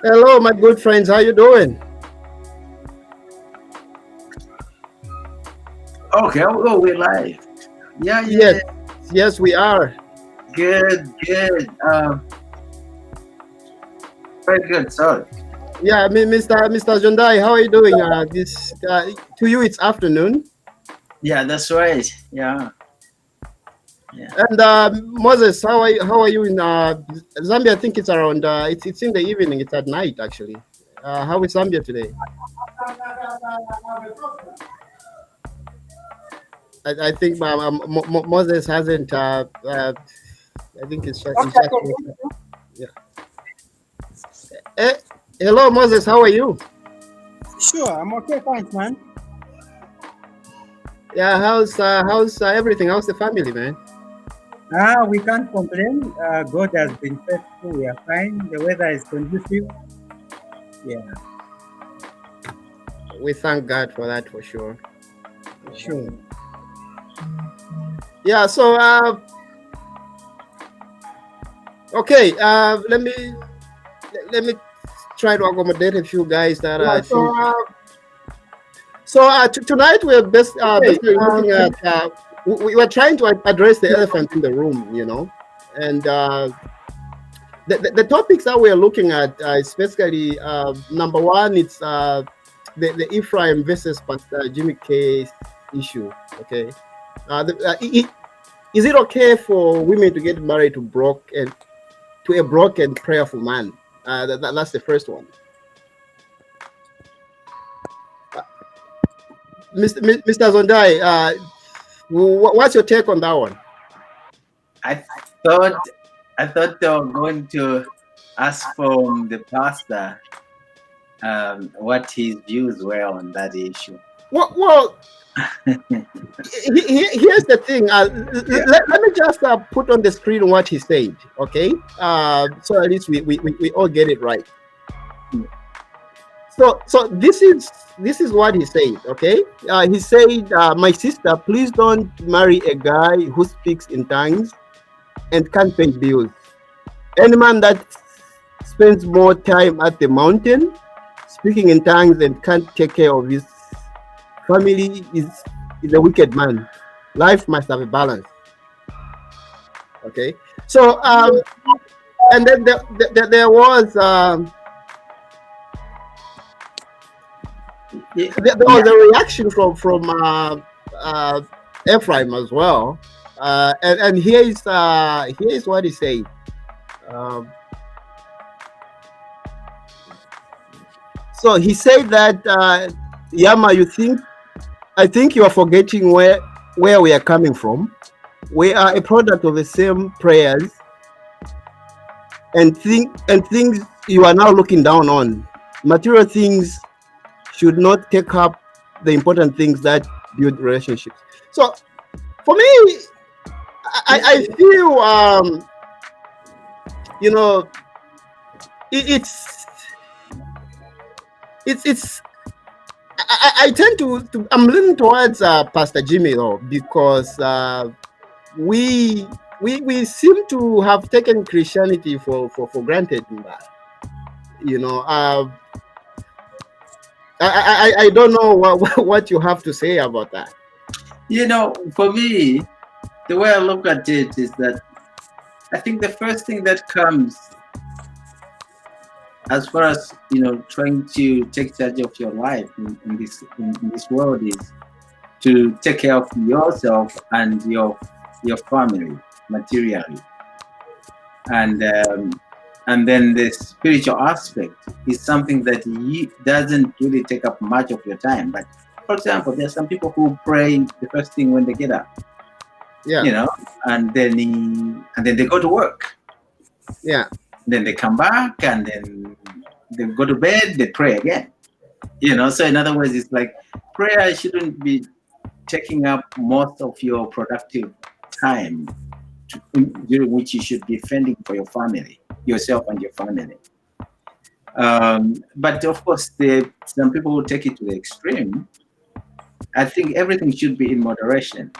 Hello, my good friends. How you doing? Okay, oh, we're live. Yeah, Yes, yeah, yes, we are. good, good. Very good. Sorry. Yeah, Mr. Jondai, how are you doing? This to you, it's afternoon. Yeah, that's right. Yeah, yeah. And Moses, how are you in Zambia? I think it's around. It's in the evening. It's at night actually. How is Zambia today? I think Moses hasn't. I think it's just. Yeah. Eh, hello, Moses. How are you? Sure, I'm okay, thanks, man. Yeah. How's everything? How's the family, man? We can't complain. God has been faithful. We are fine. The weather is conducive. Yeah, We thank God for that for sure. sure. Yeah. So okay. Let me try to accommodate a few guys that Yeah, I think. Tonight we're basically looking at. We were trying to address the elephant in the room, and the topics that we're looking at is basically number one. It's the Ephraim versus Pastor Jimmy Case issue. Okay. Is it okay for women to get married to a broken, prayerful man? That's the first one. Mr. Zondai, what's your take on that one? I thought, I thought they were going to ask from the pastor what his views were on that issue. Well, here's the thing. Yeah. Let me just put on the screen what he said, okay? So at least we all get it right. So this is what he said, okay? He said, "My sister, please don't marry a guy who speaks in tongues and can't pay bills. Any man that spends more time at the mountain speaking in tongues and can't take care of his family is a wicked man. Life must have a balance." Okay. So and then there was there was a reaction from Ephraim as well, and here is what he said. Um, so he said that Yama, I think you are forgetting where we are coming from. We are a product of the same prayers and things you are now looking down on. Material things should not take up the important things that build relationships. So for me, I feel you know it, it's I tend to I'm leaning towards Pastor Jimmy though, because we seem to have taken Christianity for granted in that. You know, I don't know what you have to say about that. For me, the way I look at it is that I think the first thing that comes as far as trying to take charge of your life in this world is to take care of yourself and your family materially, and then the spiritual aspect is something that doesn't really take up much of your time. But for example, there's some people who pray the first thing when they get up, Yeah, and then they go to work. yeah, Then they come back and then they go to bed, they pray again. So in other words, it's like prayer shouldn't be taking up most of your productive time during which you should be fending for your family, yourself and your family. But of course, some people will take it to the extreme. I think everything should be in moderation.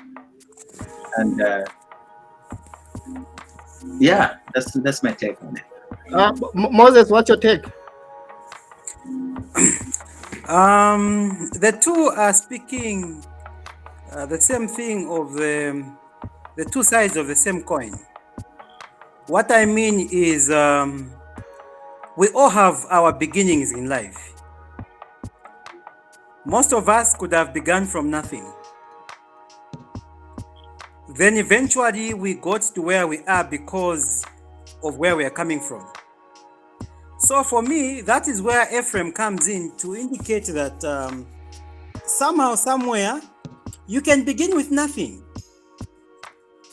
And yeah, that's my take on it. Moses, what's your take? The two are speaking the same thing of the two sides of the same coin. What I mean is we all have our beginnings in life. Most of us could have begun from nothing. Then eventually we got to where we are because of where we are coming from. So for me, that is where Ephraim comes in to indicate that somehow, somewhere, you can begin with nothing.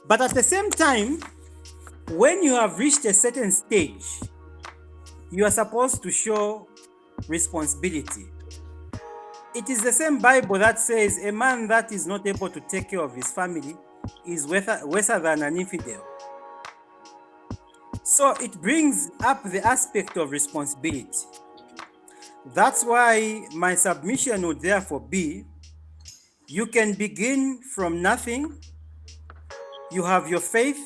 But at the same time, when you have reached a certain stage, you are supposed to show responsibility. It is the same Bible that says a man that is not able to take care of his family is worse than an infidel. So it brings up the aspect of responsibility. That's why my submission would therefore be, you can begin from nothing. You have your faith,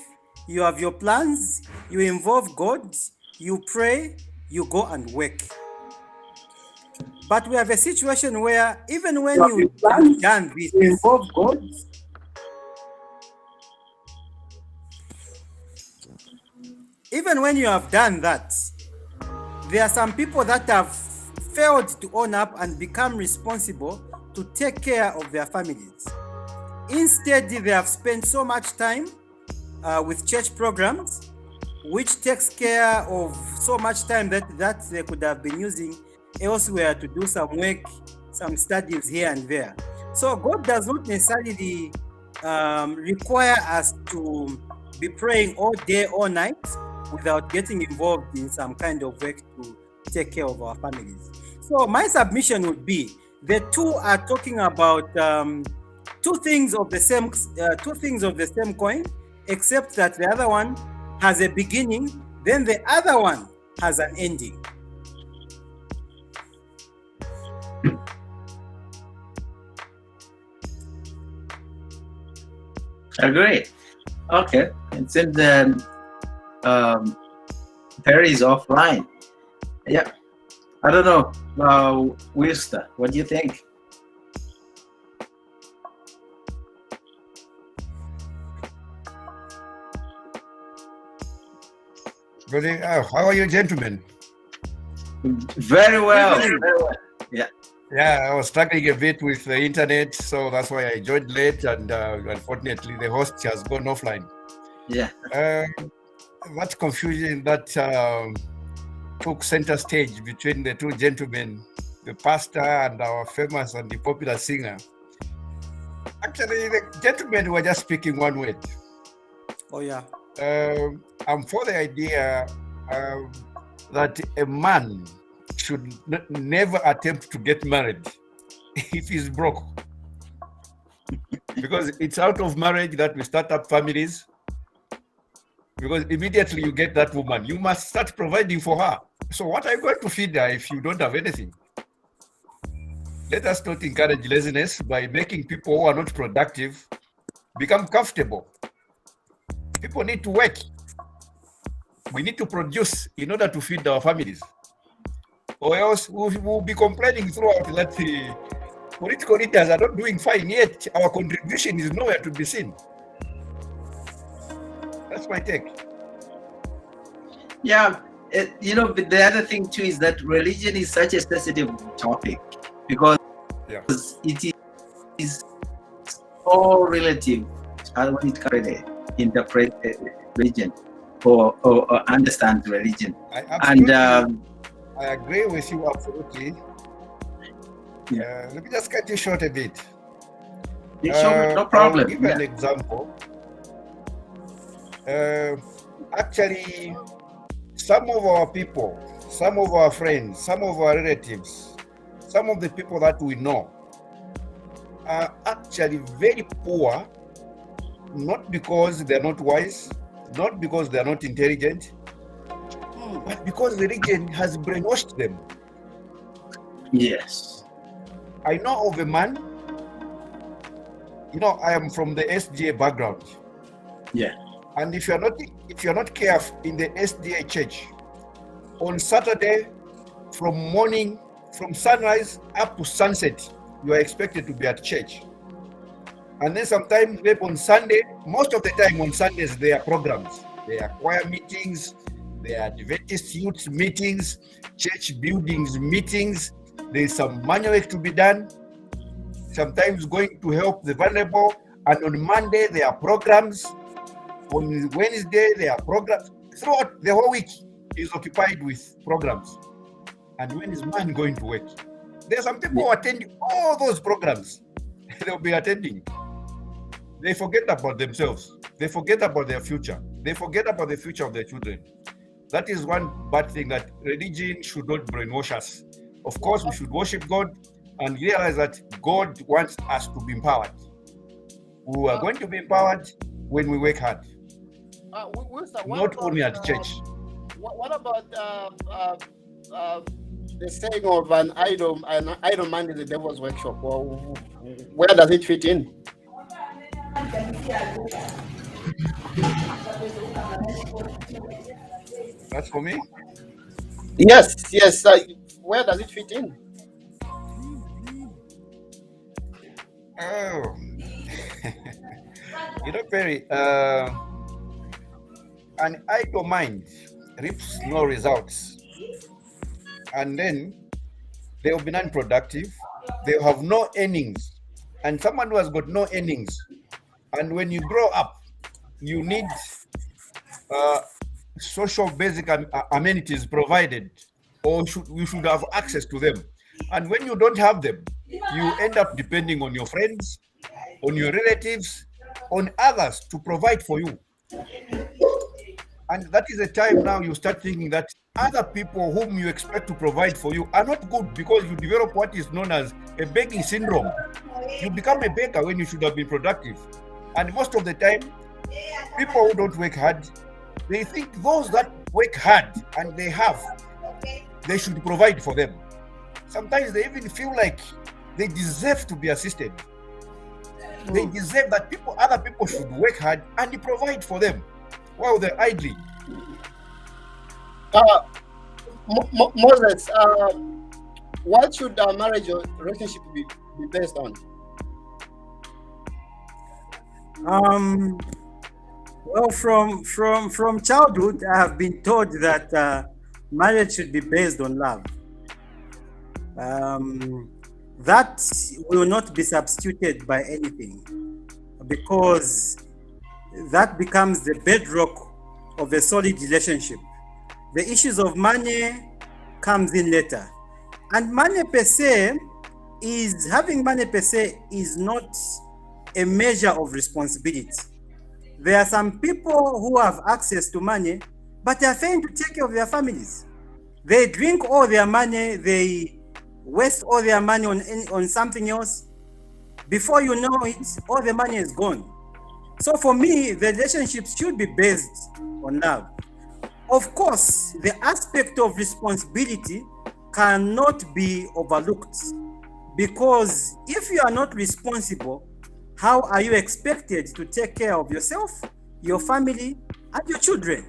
you have your plans, you involve God, you pray, you go and work. But we have a situation where even when you have done this, you involve God. Even when you have done that, there are some people that have failed to own up and become responsible to take care of their families. Instead, they have spent so much time with church programs, which takes care of so much time that they could have been using elsewhere to do some work, some studies here and there. So God does not necessarily require us to be praying all day, all night, without getting involved in some kind of work to take care of our families. So my submission would be, the two are talking about two things of the same coin, except that the other one has a beginning, then the other one has an ending. Great. Okay. It seems Perry is offline. Yeah. I don't know. Wister, what do you think? How are you, gentlemen? Very well. Very well. Yeah. Yeah, I was struggling a bit with the internet, so that's why I joined late, and unfortunately, the host has gone offline. Yeah. That confusion that took center stage between the two gentlemen, the pastor and our famous and the popular singer. Actually, the gentlemen were just speaking one word. Oh, yeah. I'm for the idea that a man should never attempt to get married if he's broke. Because it's out of marriage that we start up families. Because immediately you get that woman, you must start providing for her. So what are you going to feed her if you don't have anything? Let us not encourage laziness by making people who are not productive become comfortable. People need to work. We need to produce in order to feed our families. Or else we'll be complaining throughout that the political leaders are not doing fine, yet our contribution is nowhere to be seen. That's my take. Yeah. The other thing too is that religion is such a sensitive topic because it is all relative when it comes to interpret religion or understand religion. I agree with you absolutely. Let me just cut you short a bit. Sure, no problem. I'll give an example. Actually, some of our people, some of our friends, some of our relatives, some of the people that we know are actually very poor, not because they're not wise, not because they're not intelligent, but because religion has brainwashed them. Yes. I know of a man, I am from the SDA background. Yeah. And if you're not careful in the SDA church, on Saturday, from morning from sunrise up to sunset, you are expected to be at church. And then sometimes maybe on Sunday, most of the time on Sundays, there are programs. There are choir meetings, there are Adventist youth meetings, church buildings meetings. There's some manual work to be done. Sometimes going to help the vulnerable. And on Monday, there are programs. On Wednesday, there are programs. Throughout the whole week is occupied with programs. And when is man going to work? There are some people who attend all those programs. They'll be attending. They forget about themselves. They forget about their future. They forget about the future of their children. That is one bad thing, that religion should not brainwash us. Of course, we should worship God and realize that God wants us to be empowered. We are going to be empowered when we work hard. Not only at church. What about the saying of an idle man is the devil's workshop? Well, where does it fit in? That's for me? Yes. Where does it fit in? Oh. Perry, an idle mind reaps no results. And then they will be non-productive. They will have no earnings. And someone who has got no earnings, and when you grow up, you need social basic amenities provided, or you should have access to them. And when you don't have them, you end up depending on your friends, on your relatives, on others to provide for you. And that is a time now you start thinking that other people whom you expect to provide for you are not good, because you develop what is known as a begging syndrome. You become a beggar when you should have been productive. And most of the time, people who don't work hard, they think those that work hard and they should provide for them. Sometimes they even feel like they deserve to be assisted. They deserve that other people should work hard and provide for them while they're idling. Moses, what should a marriage or relationship be based on? Well, from childhood, I have been taught that marriage should be based on love. That will not be substituted by anything, because that becomes the bedrock of a solid relationship. The issues of money comes in later, and having money per se is not a measure of responsibility. There are some people who have access to money, but they are failing to take care of their families. They drink all their money, they waste all their money on something else. Before you know it, all the money is gone. So for me, the relationship should be based on love. Of course, the aspect of responsibility cannot be overlooked, because if you are not responsible, how are you expected to take care of yourself, your family, and your children?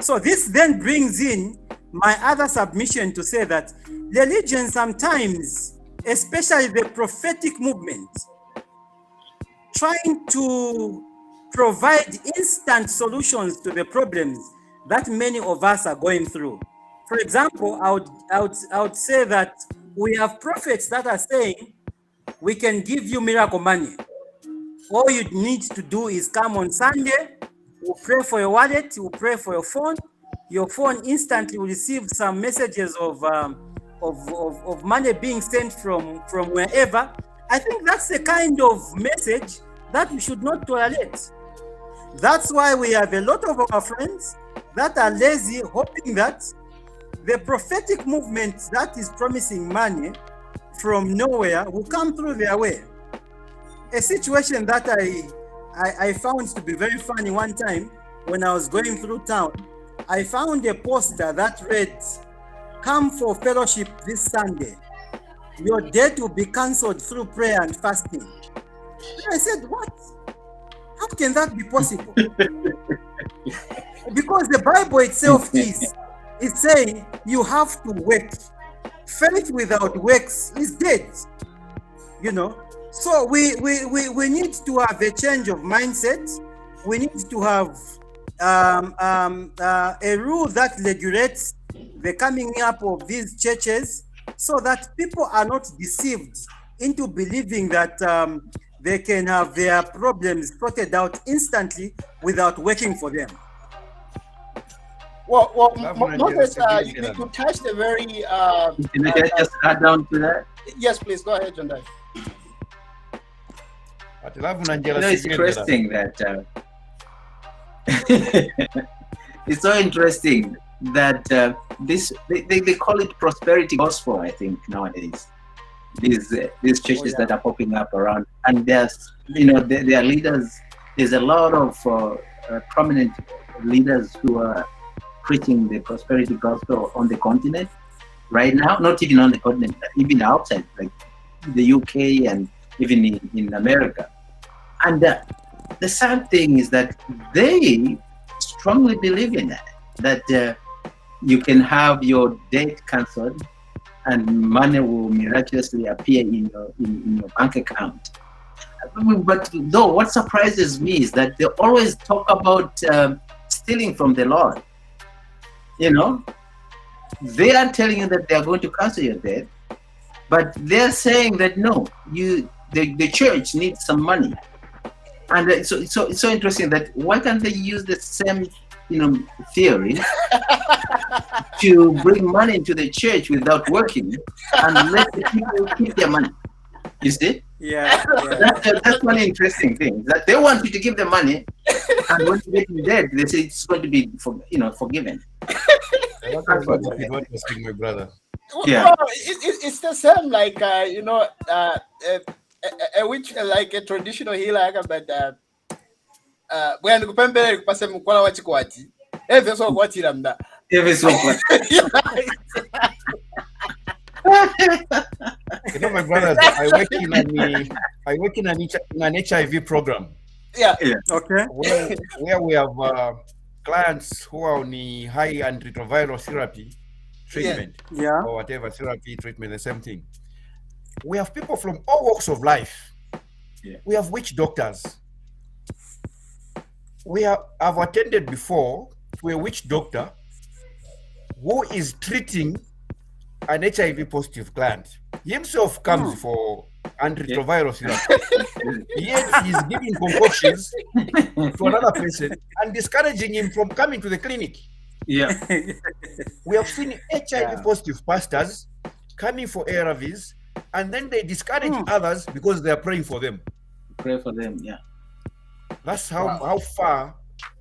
So this then brings in my other submission to say that religion sometimes, especially the prophetic movement, trying to provide instant solutions to the problems that many of us are going through. For example, I would say that we have prophets that are saying, we can give you miracle money. All you need to do is come on Sunday, we'll pray for your wallet, we'll pray for your phone. Your phone instantly will receive some messages of money being sent from wherever. I think that's the kind of message that we should not tolerate. That's why we have a lot of our friends that are lazy, hoping that the prophetic movement that is promising money from nowhere will come through their way. A situation that I found to be very funny one time when I was going through town, I found a poster that read, "Come for fellowship this Sunday. Your debt will be cancelled through prayer and fasting." And I said, what? How can that be possible? Because the Bible itself is saying you have to work. Faith without works is dead. So we need to have a change of mindset. We need to have a rule that regulates the coming up of these churches, so that people are not deceived into believing that they can have their problems sorted out instantly without working for them. Well, Moses, you touched a very. Can I just add on to that? Yes, please go ahead, John. It's interesting that it's so interesting that this they call it prosperity gospel. I think nowadays these churches that are popping up around, and there's their leaders. There's a lot of prominent leaders who are preaching the prosperity gospel on the continent right now. Not even on the continent, even outside, like the UK and even in America. And the sad thing is that they strongly believe in that you can have your debt cancelled and money will miraculously appear in your bank account. But though, what surprises me is that they always talk about stealing from the Lord. They are telling you that they are going to cancel your debt, but they're saying that no, the church needs some money. And it's so interesting that why can't they use the same theory to bring money into the church without working and let the people keep their money? You see? Yeah. That's one interesting thing, that they want you to give them money, and when you get in debt, they say it's going to be forgiven. What you're saying, my brother. Yeah. Well, it's the same, like like a traditional healer, but when you compare kupase mkwala wa chikwati so kwatira mda So what? My brothers, I work in an HIV program. Yeah. Okay. Where we have clients who are on the high antiretroviral therapy treatment, or whatever therapy treatment, the same thing. We have people from all walks of life. Yeah. We have witch doctors. I've attended before to a witch doctor who is treating an HIV positive client. He himself comes for antiretroviral therapy. Yet he's giving concoctions to another person and discouraging him from coming to the clinic. Yeah. We have seen HIV positive pastors coming for ARVs, and then they discourage others because they are praying for them. Pray for them, yeah. That's how far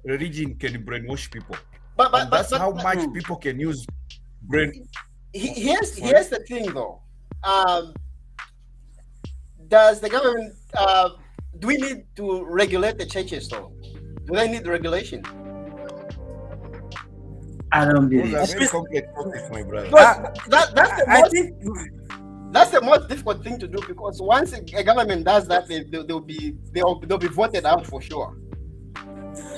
religion can brainwash people. But that's how much people can use brain. Here's the thing, though. Does the government do we need to regulate the churches, though? Do they need regulation? I don't believe Those are very complex topics, my brother. That's the most difficult thing to do, because once a government does that, they'll be voted out for sure.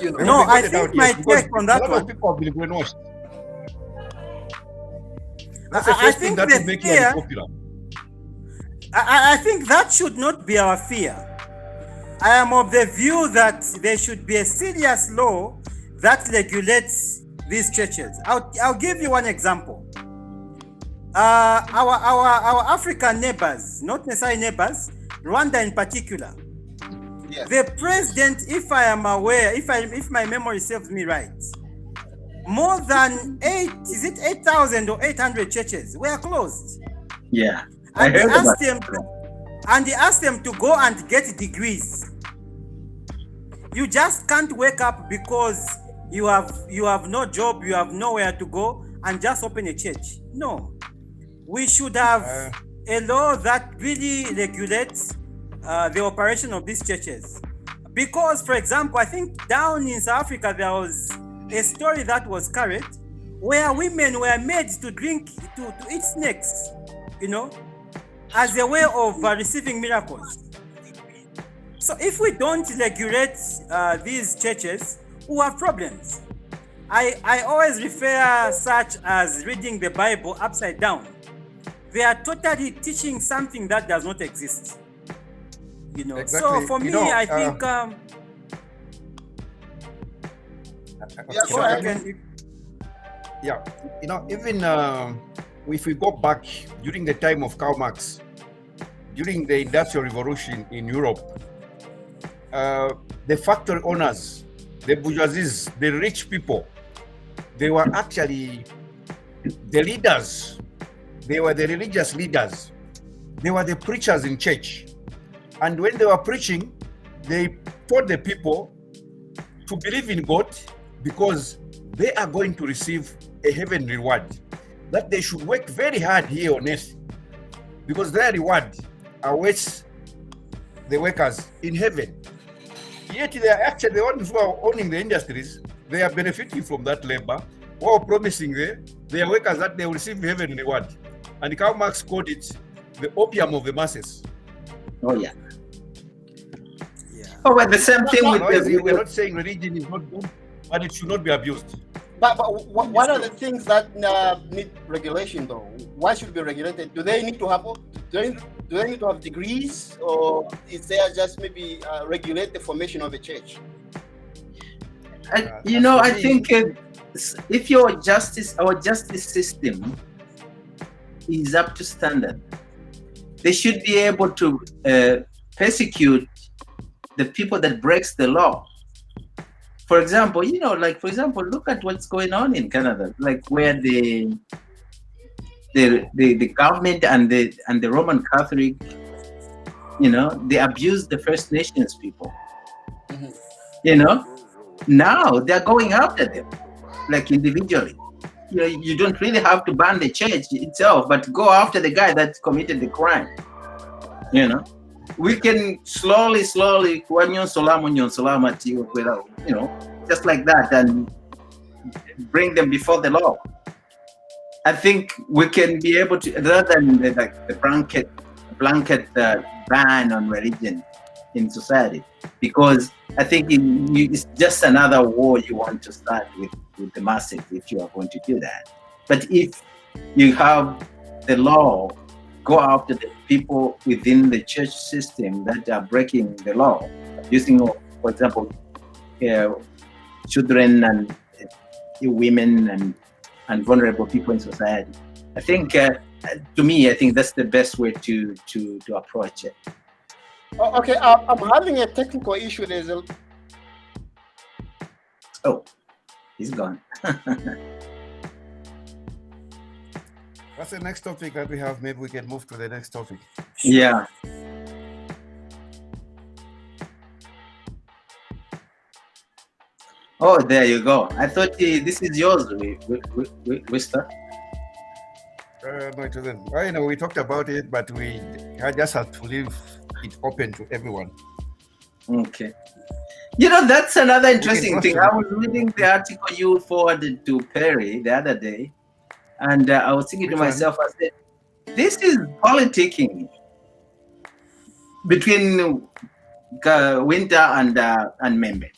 No, I think my take on that one. People have been brainwashed. I think that would make it popular. I think that should not be our fear. I am of the view that there should be a serious law that regulates these churches. I'll give you one example. Our African neighbors, not necessarily neighbors, Rwanda in particular. Yes. The president, if I am aware, if my memory serves me right, more than 8,000 or 800 churches were closed. Yeah. And he asked them to go and get degrees. You just can't wake up because you have no job, you have nowhere to go, and just open a church. No. We should have a law that really regulates the operation of these churches. Because, for example, I think down in South Africa, there was a story that was carried where women were made to eat snakes, as a way of receiving miracles. So if we don't regulate these churches, we have problems. I always refer such as reading the Bible upside down. they are totally teaching something that does not exist. You know, so Exactly. for me, You know, I think Yeah, sure, go ahead. yeah, you know, even if we go back during the time of Karl Marx, during the Industrial Revolution in Europe, the factory owners, the bourgeoisie, the rich people, they were actually the leaders. They were the religious leaders. They were the preachers in church. And when they were preaching, they taught the people to believe in God because they are going to receive a heaven reward, that they should work very hard here on earth because their reward awaits the workers in heaven. Yet they are actually the ones who are owning the industries. They are benefiting from that labor while promising their workers that they will receive heaven reward. And Karl Marx called it the opium of the masses. Oh yeah. yeah. Oh, well, the same thing with We're not saying religion is not good, but it should not be abused. But what are the things that need regulation though? Why should be regulated? Do they need to have degrees, or is there just maybe regulate the formation of a church? I think if our justice system is up to standard, they should be able to persecute the people that breaks the law. For example, look at what's going on in Canada, like where the government and the Roman Catholic, they abuse the First Nations people. Now they're going after them, like individually. You don't really have to ban the church itself, but go after the guy that committed the crime. We can slowly, just like that, and bring them before the law. I think we can be able to, rather than the blanket ban on religion in society, because I think it's just another war you want to start with the masses if you are going to do that. But if you have the law go after the people within the church system that are breaking the law, using, for example, children and women and vulnerable people in society, I think, to me, I think that's the best way to approach it. Okay, I'm having a technical issue. Oh, he's gone. What's the next topic that we have? Maybe we can move to the next topic. Yeah. Oh, there you go. I thought this is yours, Wister. No, it wasn't. I know we talked about it, but we just had to leave it open to everyone. Okay. That's another interesting thing. I was reading the article you forwarded to Perry the other day, and I was thinking to myself, I said, this is politicking between Winter and Membe.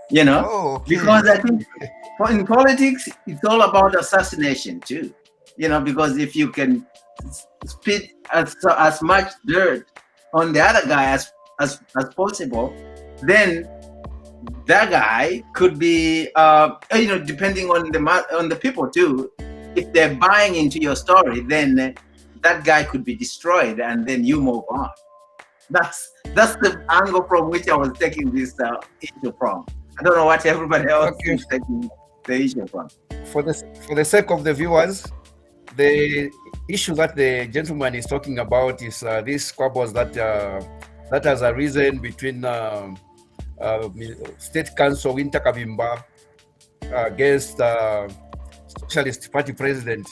Because I think in politics, it's all about assassination too. Because if you can spit as much dirt on the other guy as possible, then that guy could be, depending on the people too. If they're buying into your story, then that guy could be destroyed, and then you move on. That's the angle from which I was taking this issue from. I don't know what everybody else is taking the issue from. For the sake of the viewers, the issue that the gentleman is talking about is these squabbles that has arisen between State Council Winter Kabimba against Socialist Party President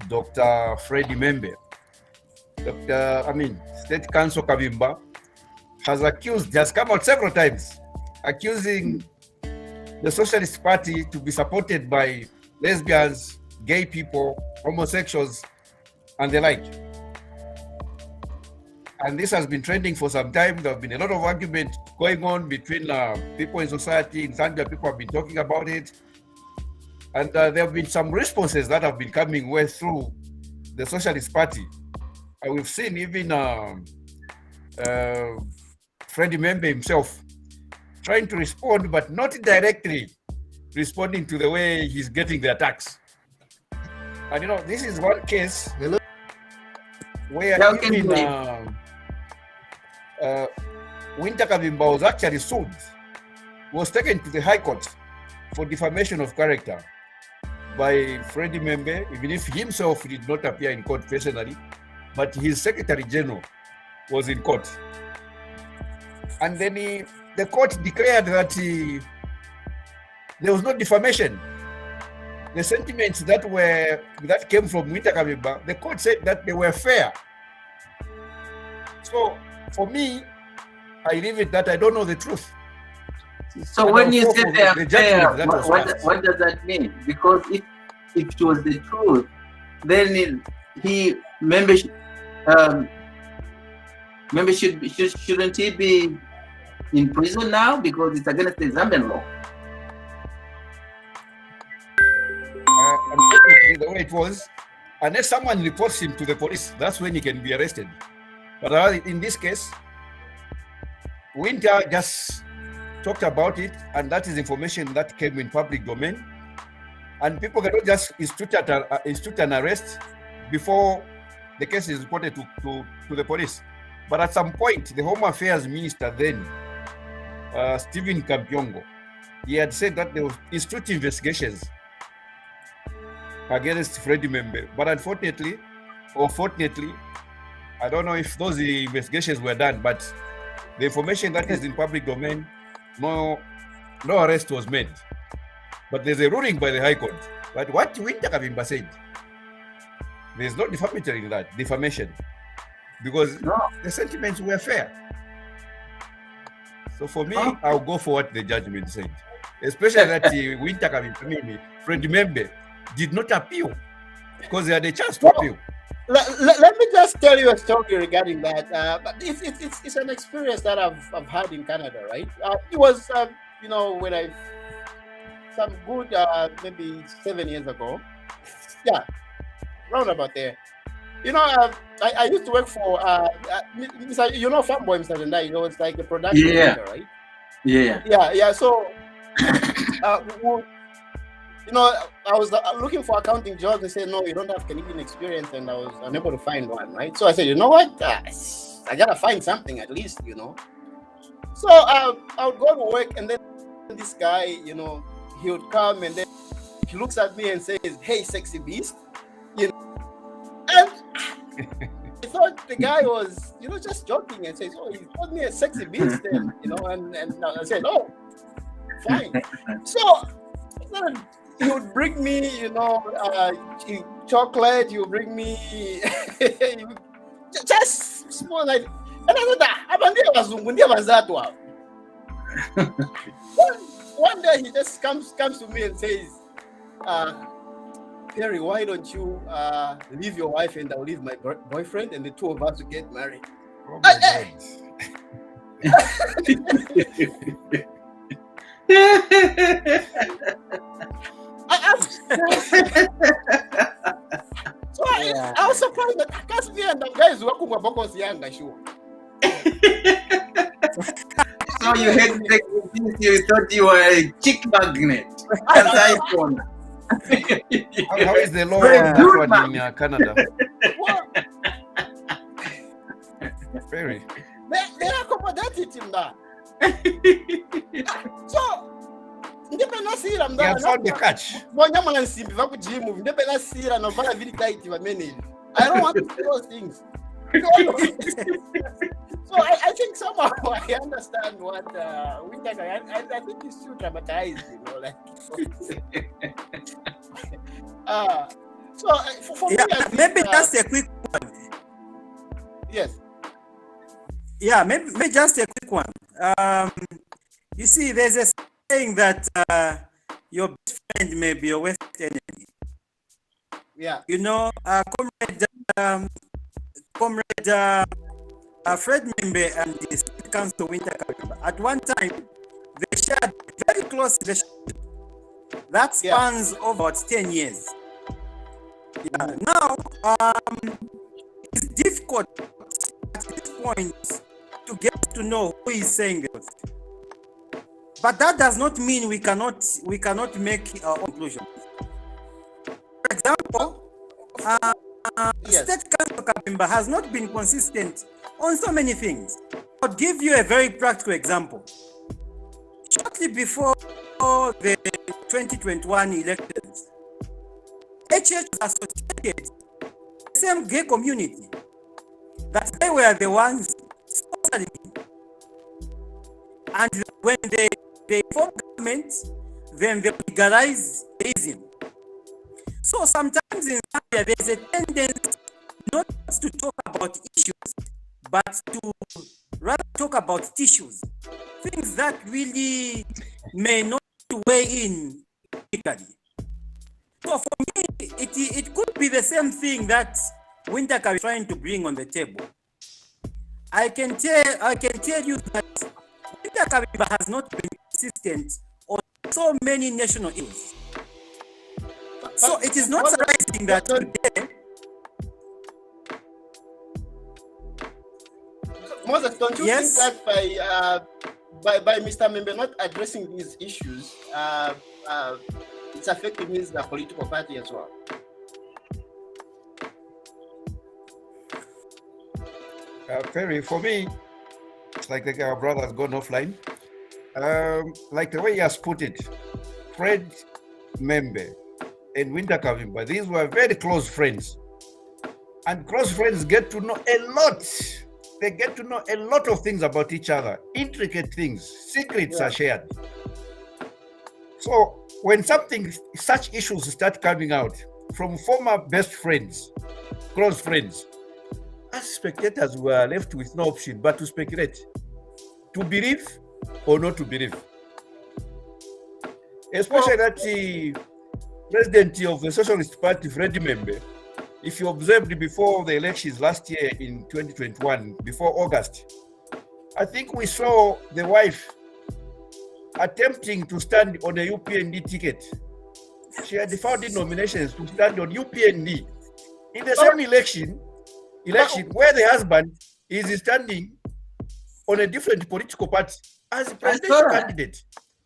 Dr. Freddie Membe. State Council Kabimba has come out several times accusing the Socialist Party to be supported by lesbians, gay people, homosexuals, and the like. And this has been trending for some time. There have been a lot of argument going on between people in society. In Zambia, people have been talking about it. And there have been some responses that have been coming through the Socialist Party. We've seen even Freddie Membe himself trying to respond, but not directly responding to the way he's getting the attacks. And this is one case where even Winter Kabimba was actually sued, was taken to the High Court for defamation of character by Freddie Membe, even if he himself did not appear in court personally, but his Secretary General was in court. And then the court declared that there was no defamation. The sentiments that came from Winter Kabimba, the court said that they were fair. So for me, I leave it that I don't know the truth. So And when you I'll say go for they are the fair, judgment that was passed. what does that mean? Because if it was the truth, then shouldn't he be in prison now because it's against the Zambian law? Unfortunately, the way it was, unless someone reports him to the police, that's when he can be arrested. But in this case, Winter just talked about it, and that is information that came in public domain. And people cannot just institute an arrest before the case is reported to the police. But at some point, the Home Affairs Minister then, Stephen Kampyongo, he had said that there was institute investigations against Freddie Membe. But unfortunately, or fortunately, I don't know if those investigations were done, but the information that is in public domain, no arrest was made. But there's a ruling by the High Court. But what Winter Kabimba said, there's no defamatory in that, defamation, because the sentiments were fair. So for me, I'll go for what the judgment said, especially that Winter Kabimba, Freddie Membe, did not appeal because they had a chance to appeal. Let me just tell you a story regarding that. But it's an experience that I've had in Canada, right? It was when I some good maybe 7 years ago. Yeah, round about there. I used to work for Farmboy Mr. Tendai. It's like the production manager, right? Yeah. So I was looking for accounting jobs. They said, no, you don't have Canadian experience, and I was unable to find one, right? So I said, you know what? I gotta find something at least, So I would go to work, and then this guy, he would come, and then he looks at me and says, "Hey, sexy beast," And I thought the guy was, just joking, and says, "Oh, he called me a sexy beast," and and I said, "Oh, fine." So he would bring me, chocolate. He would bring me just small, like. And I thought, one day he just comes to me and says, "Perry, why don't you leave your wife and I'll leave my boyfriend, and the two of us will get married." Oh my God. I was surprised that because me and the guys were cooking younger, sure. So you had you thought you were a chick magnet. iPhone. How is the law on that one in Canada? Very. They accommodated him there. So, He had found the catch. I don't want to do those things. So I think somehow I understand what Winter guy. I think he's too traumatized, So for me, maybe just a quick one. Yes. Yeah, maybe just a quick one. You see, there's a saying that your best friend may be your worst enemy. Yeah. Comrade Fred Membe and his counsel Winter Kabimba, at one time they shared a very close relationship that spans over about 10 years. Yeah. Now, difficult at this point to get to know who is saying this. But that does not mean we cannot make our own conclusions. For example, State Council Kabimba has not been consistent on so many things. I'll give you a very practical example. Shortly before the 2021 elections, HH was associated with the same gay community that they were the ones sponsoring him. And when they form government, then they legalize gayism. So sometimes in Zambia, there's a tendency not to talk about issues, but to rather talk about tissues, things that really may not weigh in politically. So for me, it could be the same thing that Winterka is trying to bring on the table. I can tell you that Winterka has not been consistent on so many national issues. So it is not surprising that today. Moses, don't you Yes. think that by Mr. Membe not addressing these issues, it's affecting his political party as well? Perry, for me, it's like our brother has gone offline. Like the way he has put it, Fred Membe and Winter Kabimba, these were very close friends. And close friends get to know a lot. They get to know a lot of things about each other, intricate things, secrets are shared. So when such issues start coming out from former best friends, close friends, as spectators were left with no option but to speculate, to believe or not to believe. Especially that the president of the Socialist Party, Fred Membe, if you observed before the elections last year in 2021, before August, I think we saw the wife attempting to stand on a UPND ticket. She had filed in nominations to stand on UPND in the same election where the husband is standing on a different political party as a presidential candidate.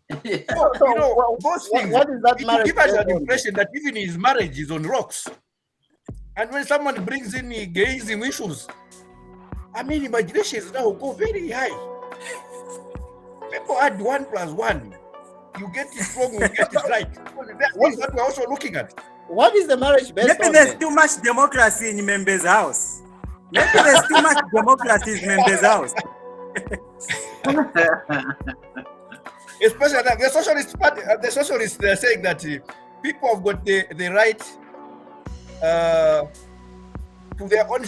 So, those things, what is that it gives us an impression that even his marriage is on rocks. And when someone brings in gayism issues, I mean, imaginations now go very high. People add 1 + 1. You get it wrong, you get it right. That's what we're also looking at. What is the marriage based Maybe on? there's too much democracy in Membe's house. Maybe there's too much democracy in Membe's house. Especially the Socialist Party, the Socialists, they're saying that people have got the right to their own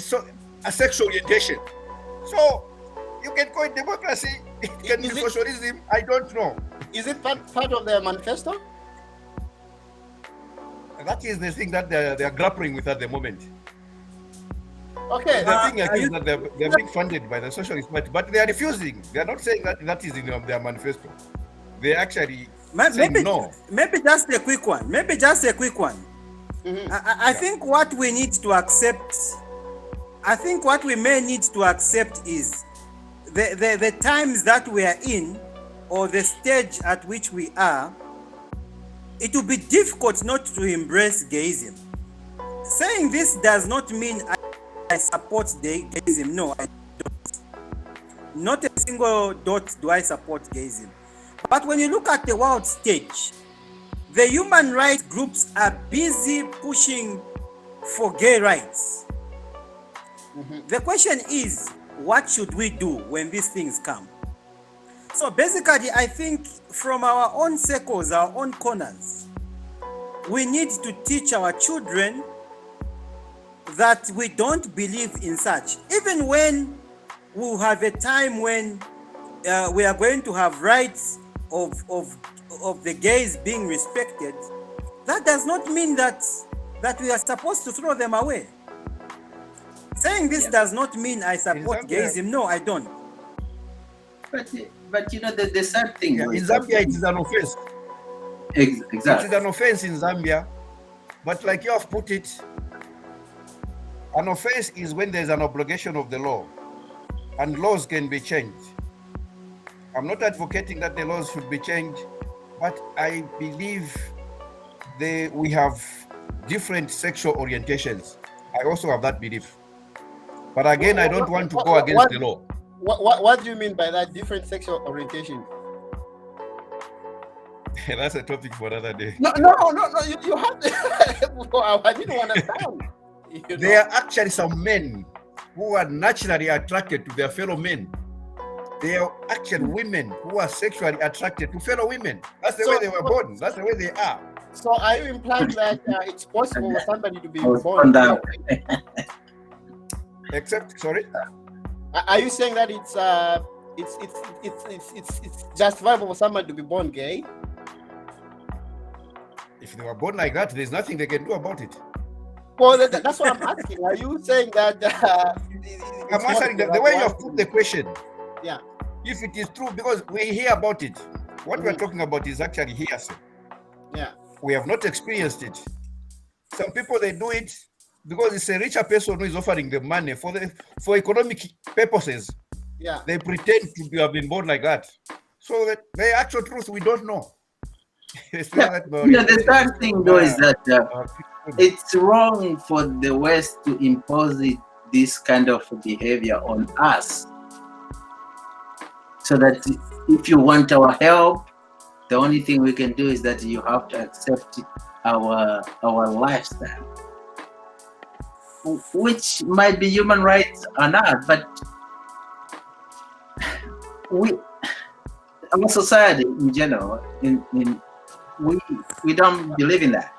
sexual orientation. So you can call it democracy, it can be socialism, I don't know. Is it part of their manifesto? That is the thing that they are grappling with at the moment. Okay. The thing is that they're being funded by the Socialist Party, but they are refusing. They are not saying that is in their manifesto. They actually saying no. Maybe just a quick one. Mm-hmm. I think what we need to accept, what we may need to accept is the times that we are in, or the stage at which we are. It will be difficult not to embrace gayism. Saying this does not mean I support gayism. No, I don't. Not a single dot do I support gayism. But when you look at the world stage, the human rights groups are busy pushing for gay rights. Mm-hmm. The question is, what should we do when these things come? So basically, I think from our own circles, our own corners, we need to teach our children that we don't believe in such. Even when we have a time when we are going to have rights of the gays being respected, that does not mean that we are supposed to throw them away. Saying this does not mean I support gayism. No, I don't. But you know, the sad thing in Zambia, it is an offense. Exactly. It is an offense in Zambia, but like you have put it, An offense is when there's an obligation of the law, and laws can be changed. I'm not advocating that the laws should be changed, but I believe we have different sexual orientations. I also have that belief. But again, I don't want to go against the law. What do you mean by that, different sexual orientation? That's a topic for another day. No. You have to. I didn't understand. There are actually some men who are naturally attracted to their fellow men. There are actually women who are sexually attracted to fellow women. That's the way they were born. That's the way they are. So are you implying that it's possible for somebody to be born that way? Except, sorry? Are you saying that it's justifiable for somebody to be born gay? If they were born like that, there's nothing they can do about it. Well, that's what I'm asking. Are you saying that? I'm answering the way you have put the question. Yeah. If it is true, because we hear about it, what we're talking about is actually hearsay. Yeah. We have not experienced it. Some people, they do it because it's a richer person who is offering the money for economic purposes. Yeah. They pretend to have been born like that. So that the actual truth we don't know. The third thing though is that it's wrong for the West to impose this kind of behavior on us. So that if you want our help, the only thing we can do is that you have to accept our lifestyle, which might be human rights or not, but our society in general, we don't believe in that.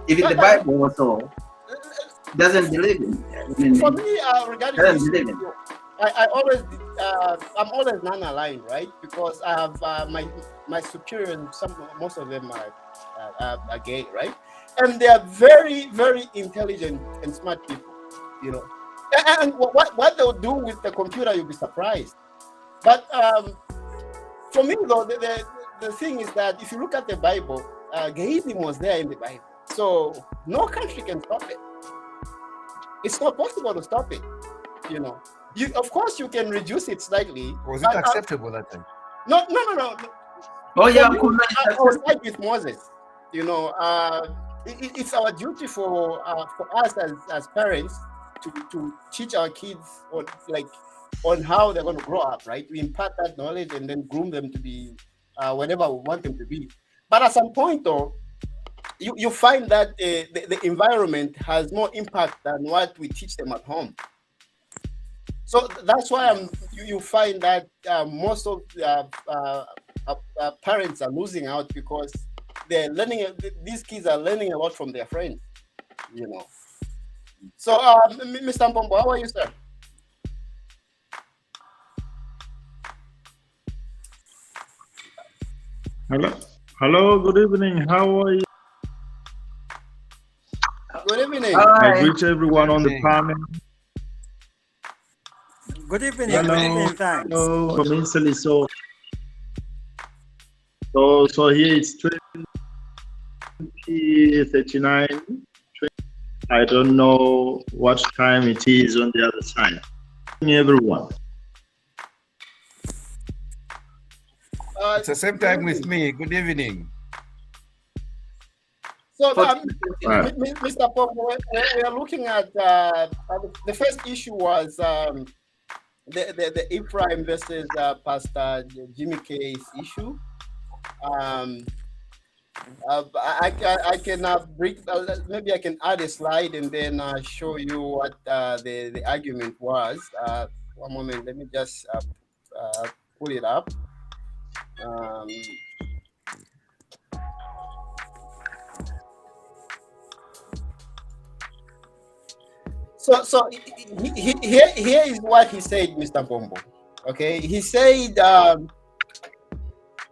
Even the Bible also doesn't believe in it. For me, regarding this, I'm always non-aligned, right? Because I have my superior, and most of them are gay, right? And they are very, very intelligent and smart people, you know. And what they'll do with the computer, you'll be surprised. But for me, though, the thing is that if you look at the Bible, gayism was there in the Bible, so no country can stop it. It's not possible to stop it, you know. Of course, you can reduce it slightly. Was it acceptable that time? No. Oh yeah, I was like with Moses. You know, it's our duty for us as parents to teach our kids on how they're going to grow up, right? We impart that knowledge and then groom them to be whatever we want them to be. But at some point, though, you find that the environment has more impact than what we teach them at home. So that's why you find that most of parents are losing out because they're learning. These kids are learning a lot from their friends, you know. So, Mr. Mpombo, how are you, sir? Hello. Good evening. How are you? Good evening. I greet everyone on the panel. Good evening. Hello. Good evening. Thanks. Hello. From Italy, so here it's 20:39. I don't know what time it is on the other side. Everyone. It's the same time with me. Good evening. So, Mr. Pombo, we are looking at the first issue was the Ephraim versus Pastor Jimmy K's issue. I can maybe I can add a slide and then show you what the argument was. One moment, let me just pull it up. So here is what he said, Mr. Pombo. Okay, he said,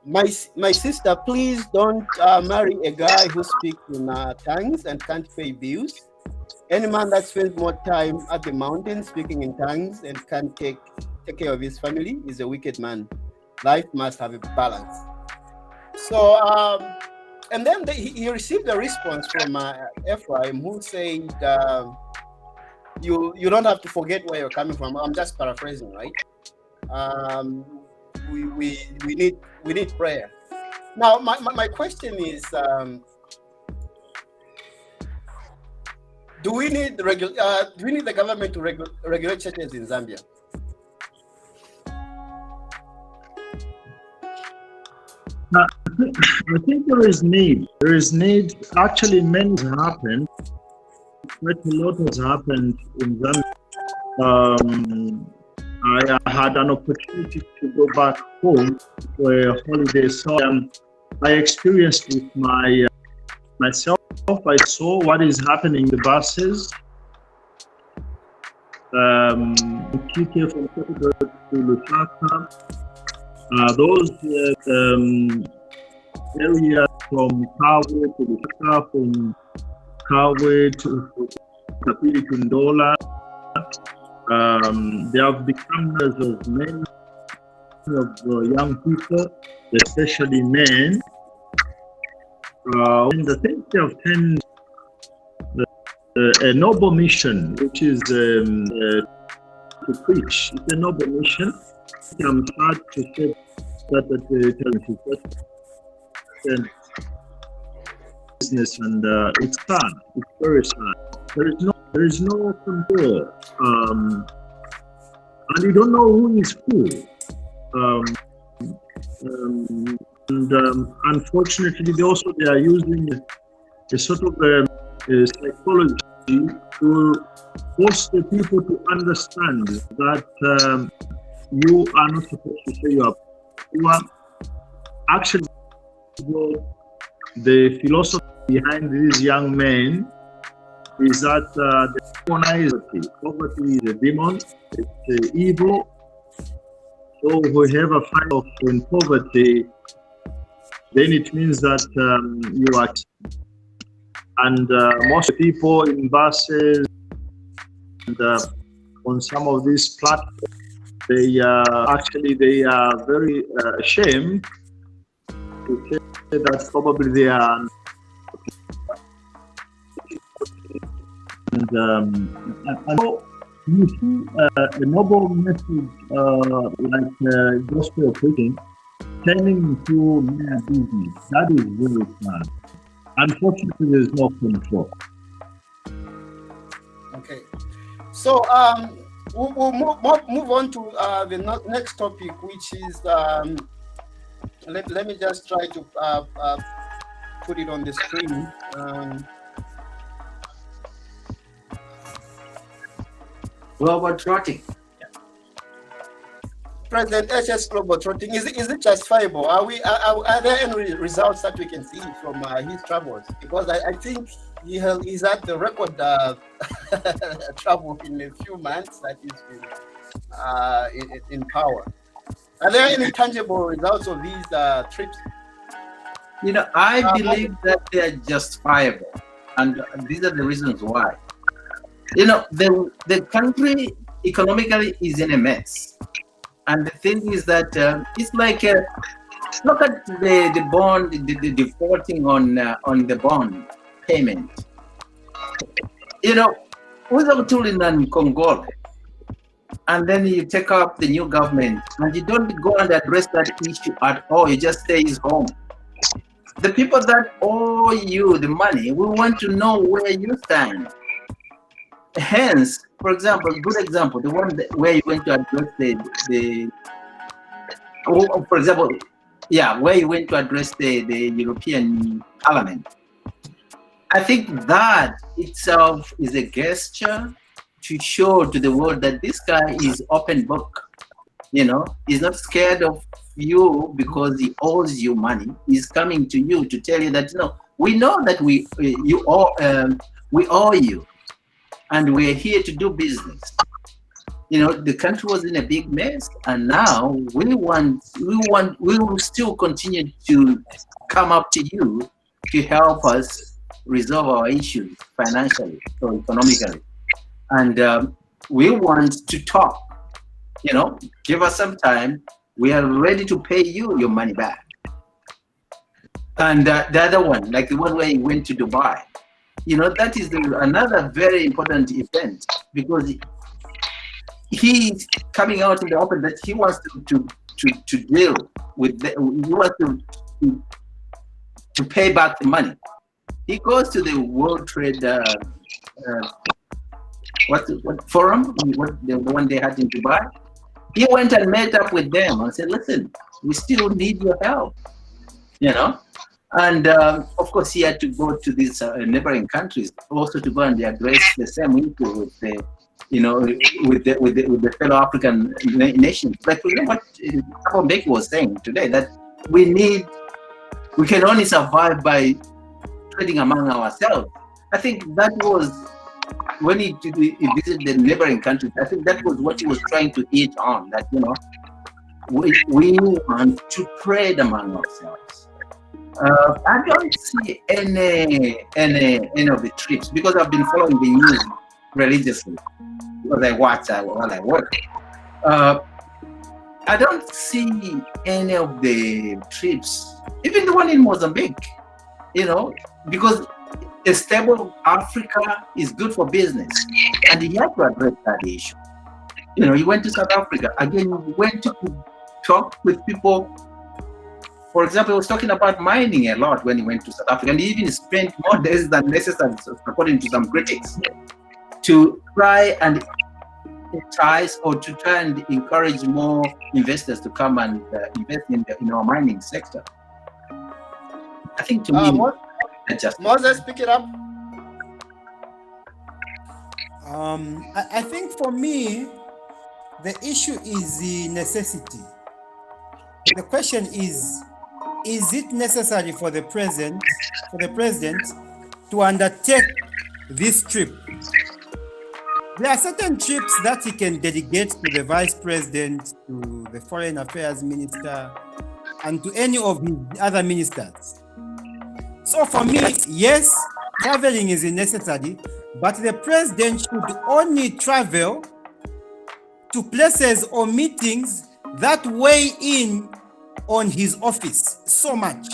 my sister, please don't marry a guy who speaks in tongues and can't pay bills. Any man that spends more time at the mountain speaking in tongues and can't take care of his family is a wicked man. Life must have a balance. So, and then he received a response from Ephraim, who said, you don't have to forget where you're coming from. I'm just paraphrasing, right? We need prayer. Now, my question is, do we need the government to regulate churches in Zambia? I think there is need. There is need. Actually, many has happened. Quite a lot has happened in Zambia. I had an opportunity to go back home for a holiday, so I experienced with myself. I saw what is happening in the buses. TK from Capital to Lusaka. Those areas from Kawe to Lusaka, from Kawe to Kapili to Ndola, they have become as many of young people, especially men. And the thing they have turned a noble mission, which is to preach. It's a noble mission. I'm sad to say that the business, and it's sad. It's very sad. There is no control, and you don't know who is who. And unfortunately, they are using a sort of psychology to force the people to understand that you are not supposed to say you are poor. Actually, the philosophy behind these young men is that the poverty is a demon, it's evil. So whoever finds in poverty, then it means that you are. And most people in buses and on some of these platforms, they are very ashamed to say that probably they are. And so you see a noble message like gospel preaching turning into mere business. That is very sad. Unfortunately, there is no control. Okay, so we'll move on to the next topic, which is let me just try to put it on the screen. Global Trotting. President HS Global Trotting, is it justifiable? Are there any results that we can see from his travels? Because I think he's at the record travel in a few months that he's been in power. Are there any tangible results of these trips? I believe that they are justifiable, and these are the reasons why. The country economically is in a mess. And the thing is that it's like look at the bond, the defaulting on the bond payment. Without tooling and Congo, and then you take up the new government, and you don't go and address that issue at all. You just stay home. The people that owe you the money, we want to know where you stand. Hence, for example, good example, the one where you went to address where you went to address the European Parliament. I think that itself is a gesture to show to the world that this guy is open book. He's not scared of you because he owes you money. He's coming to you to tell you that we know that we owe you. And we're here to do business. The country was in a big mess, and now we will still continue to come up to you to help us resolve our issues financially or economically. And we want to talk. Give us some time. We are ready to pay you your money back. And the other one, like the one where he went to Dubai. that is another very important event, because he's coming out in the open that he wants to deal with he wants to pay back the money. He goes to the World Trade what forum, the one they had in Dubai. He went and met up with them and said, listen, we still need your help, and of course he had to go to these neighboring countries also to go and address the same issue with the with the fellow African nations. Like what Kabimba was saying today, that we can only survive by trading among ourselves. I think that was when he visited the neighboring countries. I think that was what he was trying to hit on, that we want to trade among ourselves. I don't see any of the trips, because I've been following the news religiously, because I watch while I work. I don't see any of the trips, even the one in Mozambique, because a stable Africa is good for business, and he had to address that issue. He went to South Africa again. He went to talk with people. For example, he was talking about mining a lot when he went to South Africa, and he even spent more days than necessary, according to some critics, to try and entice or to try and encourage more investors to come and invest in our mining sector. I think to me, Moses, pick it up. I think for me, the issue is the necessity. The question is it necessary for the president to undertake this trip? There are certain trips that he can delegate to the vice president, to the foreign affairs minister, and to any of his other ministers. So for me, yes, traveling is necessary, but the president should only travel to places or meetings that weigh in on his office so much.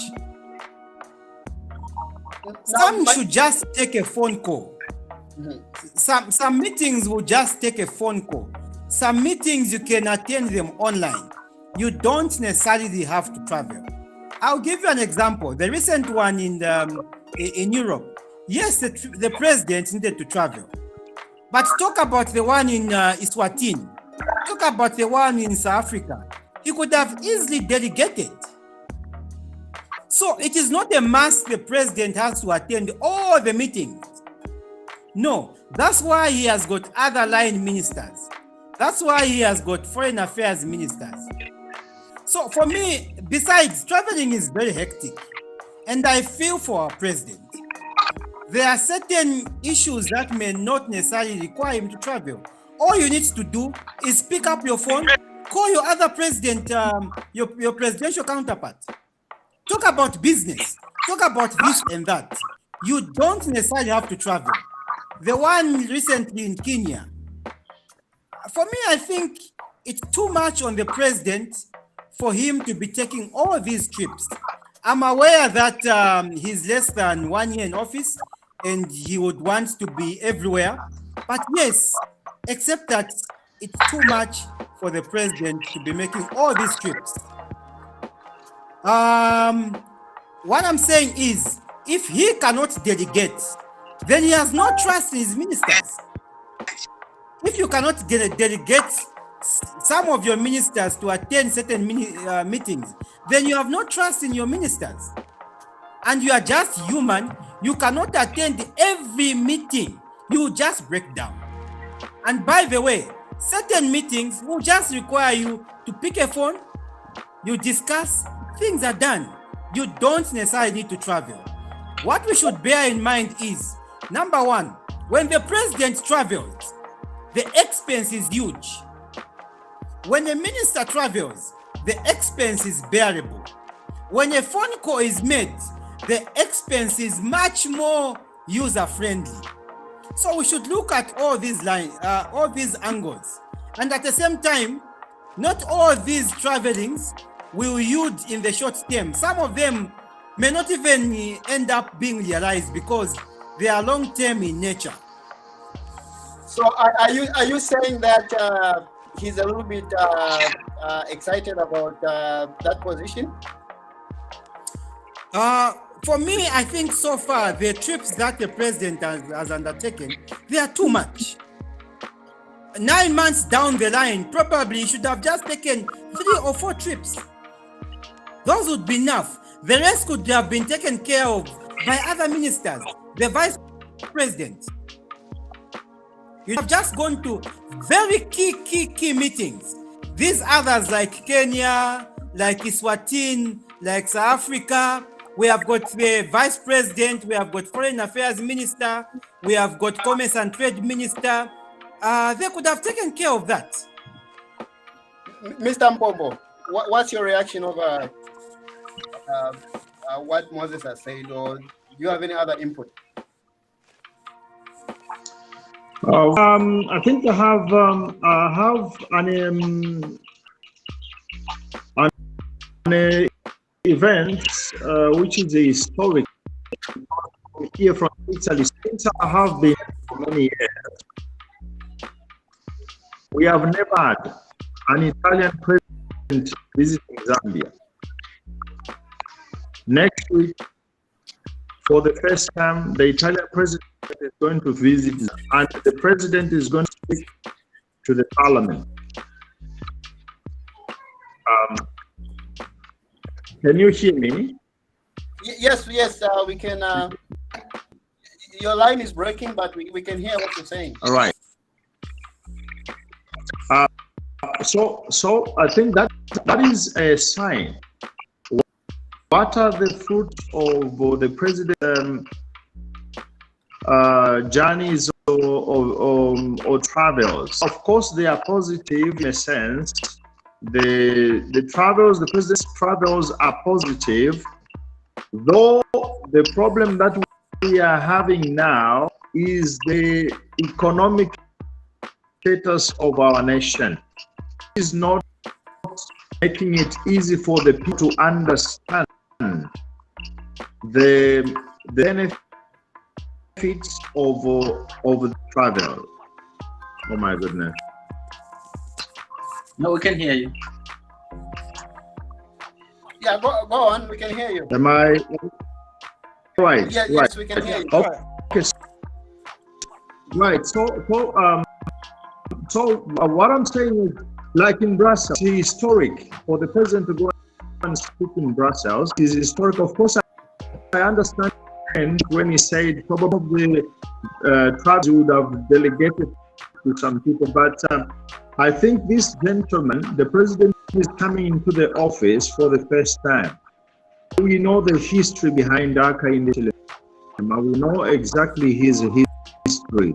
Some should just take a phone call. Some meetings will just take a phone call. Some meetings you can attend them online. You don't necessarily have to travel. I'll give you an example. The recent one in Europe. Yes, the president needed to travel. But talk about the one in Eswatini. Talk about the one in South Africa. He could have easily delegated. So it is not a must the president has to attend all the meetings. No, that's why he has got other line ministers. That's why he has got foreign affairs ministers. So for me, besides, traveling is very hectic. And I feel for our president. There are certain issues that may not necessarily require him to travel. All you need to do is pick up your phone, call your other president, your presidential counterpart. Talk about business. Talk about this and that. You don't necessarily have to travel. The one recently in Kenya, for me, I think it's too much on the president for him to be taking all these trips. I'm aware that he's less than 1 year in office and he would want to be everywhere. But yes, except that it's too much for the president to be making all these trips. What I'm saying is, if he cannot delegate, then he has no trust in his ministers. If you cannot delegate some of your ministers to attend certain meetings, then you have no trust in your ministers. And you are just human. You cannot attend every meeting. You will just break down. And by the way, certain meetings will just require you to pick a phone, you discuss, things are done. You don't necessarily need to travel. What we should bear in mind is, number one, when the president travels, the expense is huge. When a minister travels, the expense is bearable. When a phone call is made, the expense is much more user-friendly. So we should look at all these all these angles. And at the same time, not all these travelings will yield in the short term. Some of them may not even end up being realized because They are long-term in nature. So are you saying that he's a little bit excited about that position? For me, I think so far the trips that the president has undertaken, they are too much. 9 months down the line, probably he should have just taken 3 or 4 trips. Those would be enough. The rest could have been taken care of by other ministers, the vice president. You have just gone to very key meetings. These others like Kenya, like Eswatini, like South Africa, we have got the vice president, we have got foreign affairs minister, we have got commerce and trade minister. They could have taken care of that. Mr. Mpombo, what's your reaction over what Moses has said, or do you have any other input? I think I have an event which is a historic here from Italy. Since I have been for many years, we have never had an Italian president visiting Zambia. Next week, for the first time, the Italian president is going to visit, and the president is going to speak to the parliament. Can you hear me? Yes, we can. Your line is breaking, but we can hear what you're saying. All right. So I think that is a sign. What are the fruits of the president journeys or travels? Of course, they are positive in a sense. The president's travels are positive, though the problem that we are having now is the economic status of our nation. It is not making it easy for the people to understand the benefits of the travel. Oh my goodness. No, we can hear you. Yeah, go on. We can hear you. Am I right? Yeah, right. Yes, we can hear you. Okay. Right. So what I'm saying is, like in Brussels, it's historic for the president to go and speak in Brussels. It's historic. Of course, I understand when he said probably tribes would have delegated to some people, but I think this gentleman, the president, is coming into the office for the first time. We know the history behind Dhaka in the we know exactly his history.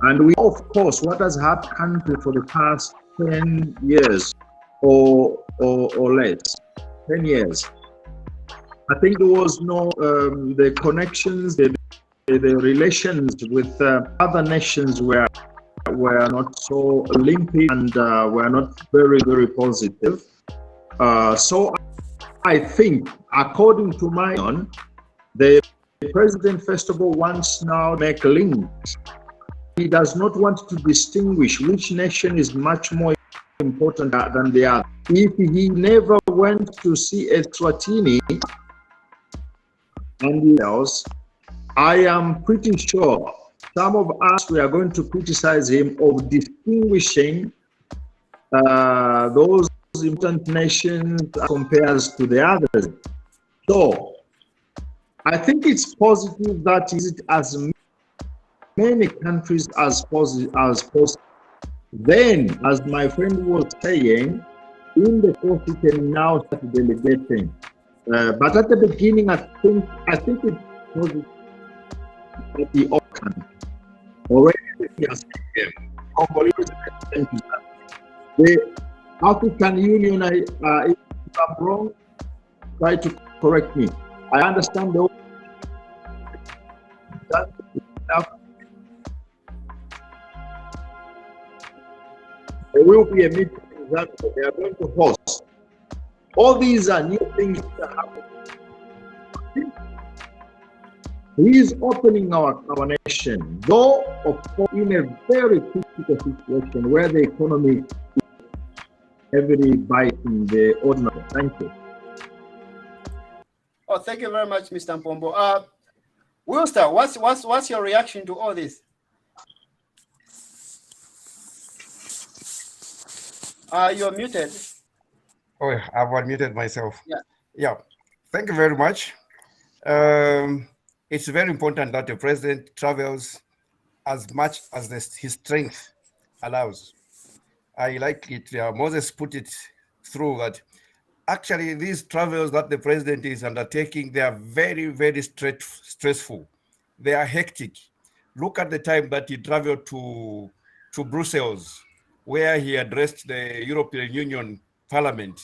And we know, of course, what has happened for the past 10 years or less, 10 years. I think there was no, the connections, the relations with other nations were not so limpid and were not very, very positive. So I think, according to my own, the president, first of all, wants now to make links. He does not want to distinguish which nation is much more important than the other. If he never went to see Eswatini and else, I am pretty sure some of us, we are going to criticize him of distinguishing those important nations compared to the others. So I think it's positive that visit as many countries as possible. Then, as my friend was saying, in the course he can now start delegating. But at the beginning, I think it was the option. Already, the African Union, if I'm wrong, try to correct me. I understand that there will be a meeting that they are going to host. All these are new things that happen. He is opening our nation, though of course in a very critical situation where the economy is heavily biting the ordinary. Thank you. Oh, thank you very much, Mr. Mpombo. Wilster, what's your reaction to all this? You're muted. Oh, I've unmuted myself. Yeah. Yeah. Thank you very much. It's very important that the president travels as much as his strength allows. I like it. Moses put it through that actually these travels that the president is undertaking, they are very, very stressful. They are hectic. Look at the time that he traveled to Brussels, where he addressed the European Union Parliament.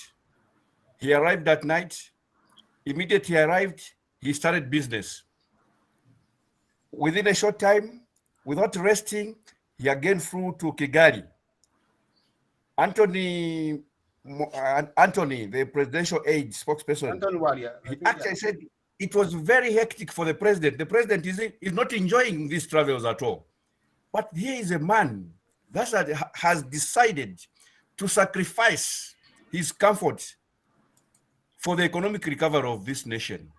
He arrived that night. Immediately he arrived, he started business. Within a short time, without resting, he again flew to Kigali. Anthony, the presidential aide spokesperson, he actually said it was very hectic for the president. The president is not enjoying these travels at all. But here is a man that has decided to sacrifice his comfort for the economic recovery of this nation.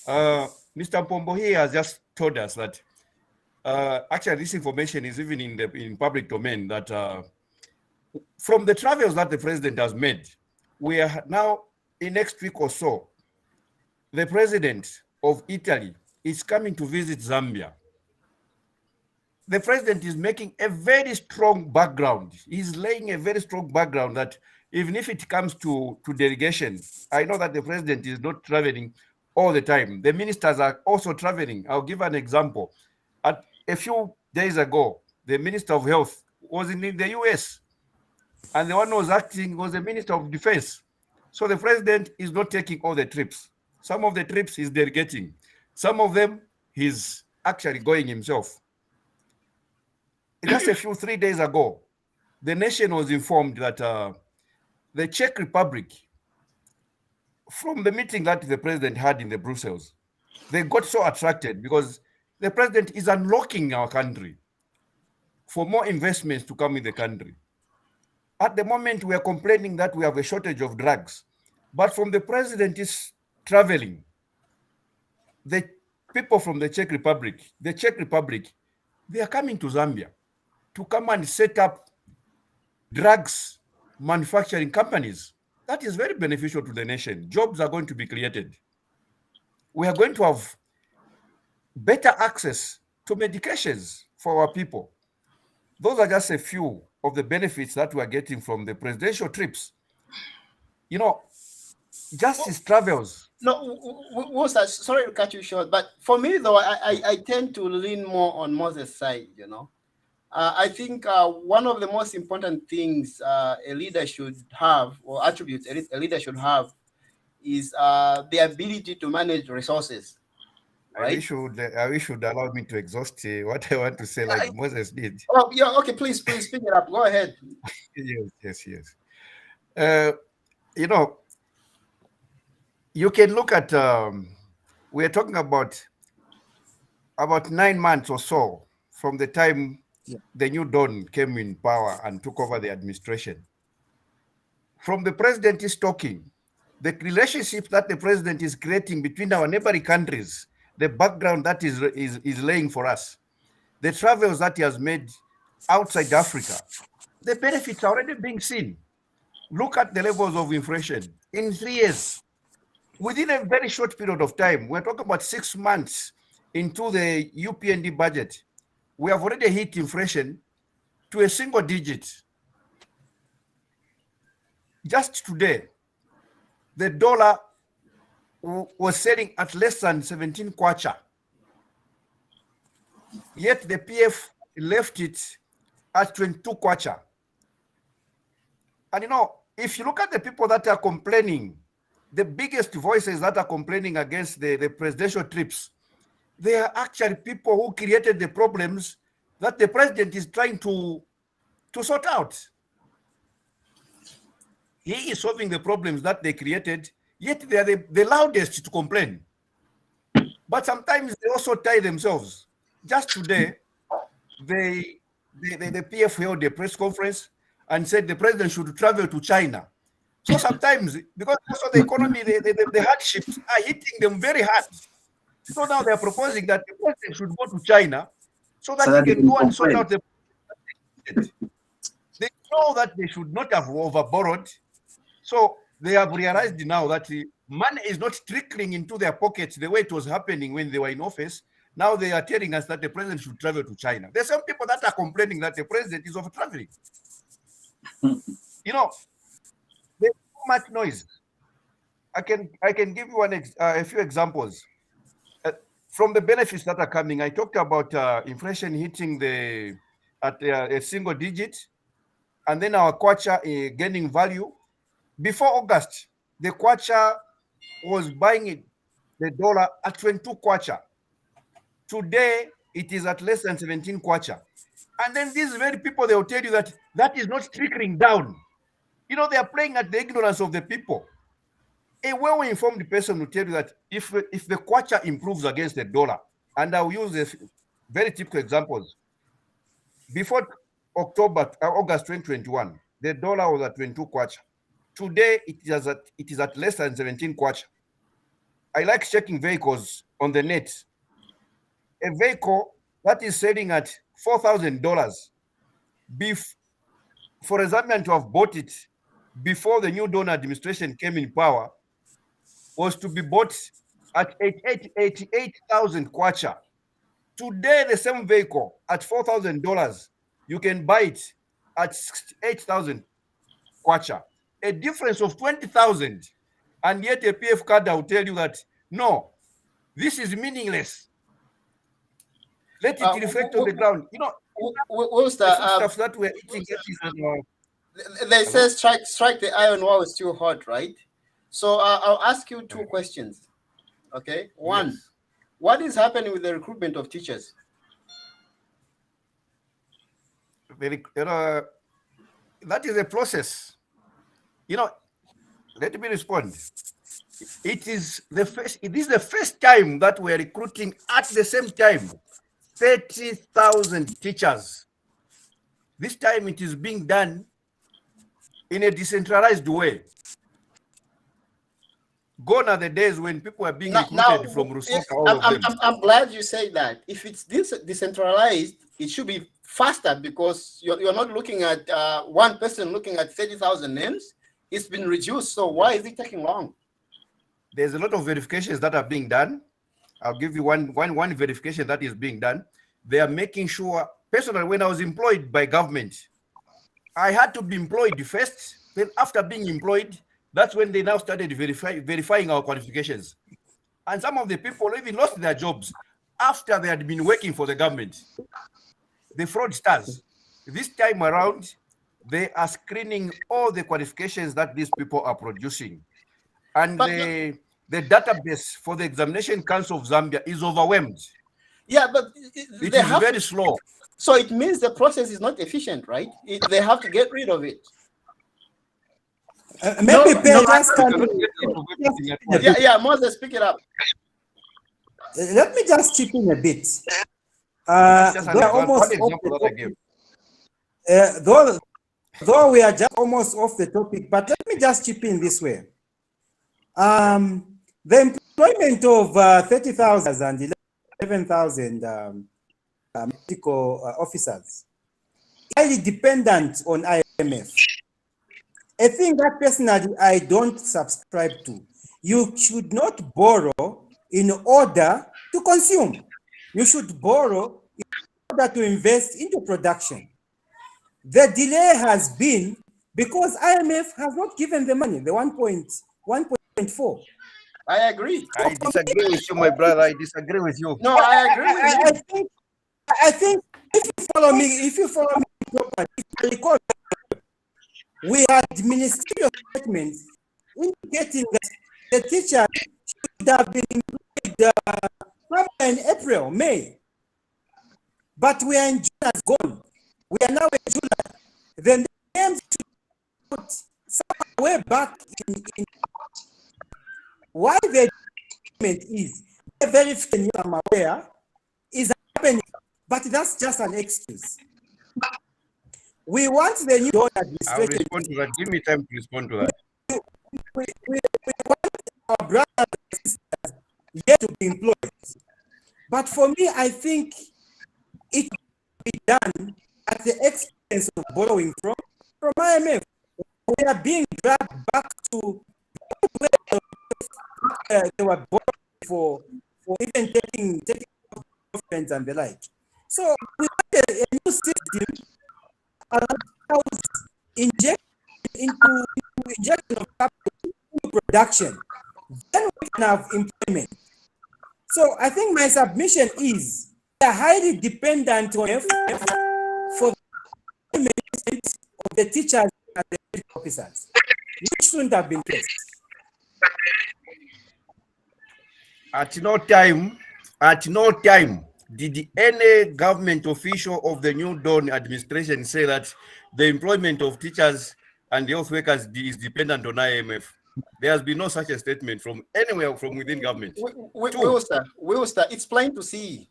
Mr. Mpombo here has just told us that actually this information is even in public domain, that from the travels that the president has made, we are now, in next week or so, the president of Italy is coming to visit Zambia. The president is making a very strong background. He's laying a very strong background that even if it comes to delegation, I know that the president is not traveling all the time. The ministers are also traveling. I'll give an example. A few days ago, the Minister of Health was in the US, and the one who was acting was the Minister of Defense. So the president is not taking all the trips. Some of the trips he's delegating. Some of them he's actually going himself. Just 3 days ago, the nation was informed that the Czech Republic, from the meeting that the president had in the Brussels, they got so attracted because the president is unlocking our country for more investments to come in the country. At the moment, we are complaining that we have a shortage of drugs, but from the president is traveling, the people from the Czech Republic, they are coming to Zambia to come and set up drugs manufacturing companies. That is very beneficial to the nation. Jobs are going to be created. We are going to have better access to medications for our people. Those are just a few of the benefits that we are getting from the presidential trips. You know, just his travels. No, sorry to cut you short, but for me though, I tend to lean more on Moses' side, you know. I think one of the most important things a leader should have, or attributes a leader should have, is the ability to manage resources. Right? I wish you'd allow me to exhaust what I want to say, like Moses did. Oh, yeah, okay, please pick it up. Go ahead. Yes. You know, you can look at, we're talking about 9 months or so from the time the new dawn came in power and took over the administration. From the president is talking, the relationship that the president is creating between our neighboring countries, the background that is laying for us, the travels that he has made outside Africa, the benefits are already being seen. Look at the levels of inflation. In 3 years, within a very short period of time, we're talking about 6 months into the UPND budget, we have already hit inflation to a single digit. Just today, the dollar was selling at less than 17 kwacha. Yet the PF left it at 22 kwacha. And you know, if you look at the people that are complaining, the biggest voices that are complaining against the presidential trips, they are actually people who created the problems that the president is trying to sort out. He is solving the problems that they created, yet they are the loudest to complain. But sometimes they also tie themselves. Just today, the PF held a press conference and said the president should travel to China. So sometimes, because also the economy, the hardships are hitting them very hard. So now they're proposing that the president should go to China so that he can go and sort out the. They know that they should not have overborrowed. So they have realized now that the money is not trickling into their pockets the way it was happening when they were in office. Now they are telling us that the president should travel to China. There's some people that are complaining that the president is over traveling. You know, there's too much noise. I can give you a few examples. From the benefits that are coming, I talked about inflation hitting at a single digit, and then our kwacha gaining value. Before August, the kwacha was buying the dollar at 22 kwacha. Today, it is at less than 17 kwacha. And then these very people, they will tell you that that is not trickling down. You know, they are playing at the ignorance of the people. A well-informed person will tell you that if the kwacha improves against the dollar, and I'll use very typical examples. Before August 2021, the dollar was at 22 kwacha. Today, it is at less than 17 kwacha. I like checking vehicles on the net. A vehicle that is selling at $4,000, for a Zambian to have bought it before the new Dawn administration came in power, was to be bought at 88,000 kwacha. Today, the same vehicle at $4,000, you can buy it at 8,000 kwacha. A difference of 20,000. And yet a PF cadre will tell you that, no, this is meaningless. Let it reflect on the ground. You know, what's the stuff that we're eating? They say strike the iron while it's still hot, right? So I'll ask you two questions. Okay, one, yes. What is happening with the recruitment of teachers? That is a process. You know, let me respond. It is the first time that we're recruiting at the same time 30,000 teachers. This time it is being done in a decentralized way. Gone are the days when people are being recruited from Rusoka. I'm glad you say that. If it's decentralized, it should be faster because you're not looking at one person looking at 30,000 names. It's been reduced. So why is it taking long? There's a lot of verifications that are being done. I'll give you one verification that is being done. They are making sure, personally, when I was employed by government, I had to be employed first. Then after being employed, that's when they now started verifying our qualifications. And some of the people even lost their jobs after they had been working for the government. The fraudsters, this time around, they are screening all the qualifications that these people are producing. And the database for the Examination Council of Zambia is overwhelmed. Yeah, but it is very slow. So it means the process is not efficient, right? They have to get rid of it. Moses, pick it up. Let me just chip in a bit. Though we are just almost off the topic, but let me just chip in this way. The employment of 30,000 and 11,000 medical officers highly dependent on IMF. A thing that personally I don't subscribe to. You should not borrow in order to consume. You should borrow in order to invest into production. The delay has been because IMF has not given the money, the 1.4. I agree. I disagree with you, my brother. I disagree with you. No, I agree with you. I think if you follow me properly, if I recall, we had ministerial statements indicating that the teacher should have been employed somewhere in April, May. But we are in June has gone. We are now in July. Then the names should put somewhere back in why the document is very few I'm aware is happening, but that's just an excuse. We want the new Dawn I'll administration. respond to that. Give me time to respond to that. We want our brothers and sisters yet to be employed. But for me, I think it will be done at the expense of borrowing from IMF. We are being dragged back to where they were borrowing for even taking friends and the like. So we want a new system allows injection of capital into production. Then we can have employment. So I think my submission is we are highly dependent on FF for the management of the teachers and the officers, which shouldn't have been placed. At no time did any government official of the New Dawn administration say that the employment of teachers and health workers is dependent on IMF. There has been no such a statement from anywhere from within government. Wilster, it's plain to see.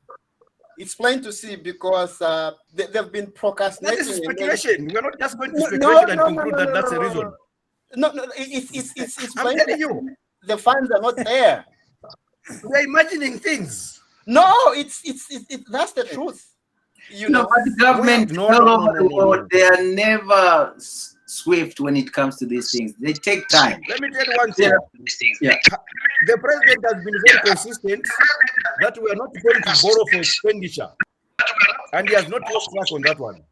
It's plain to see because they've been procrastinating. That is speculation. We're not just going to speculation and conclude that that's the reason. No, it's I'm plain. telling you, The funds are not there. we're imagining things. No, it's that's the truth. You know, But the government No, all no, over no, the no, world, no. they are never swift when it comes to these things. They take time. Let me tell you one thing. Yeah. The president has been very consistent that we are not going to borrow for expenditure. And he has not lost track on that one.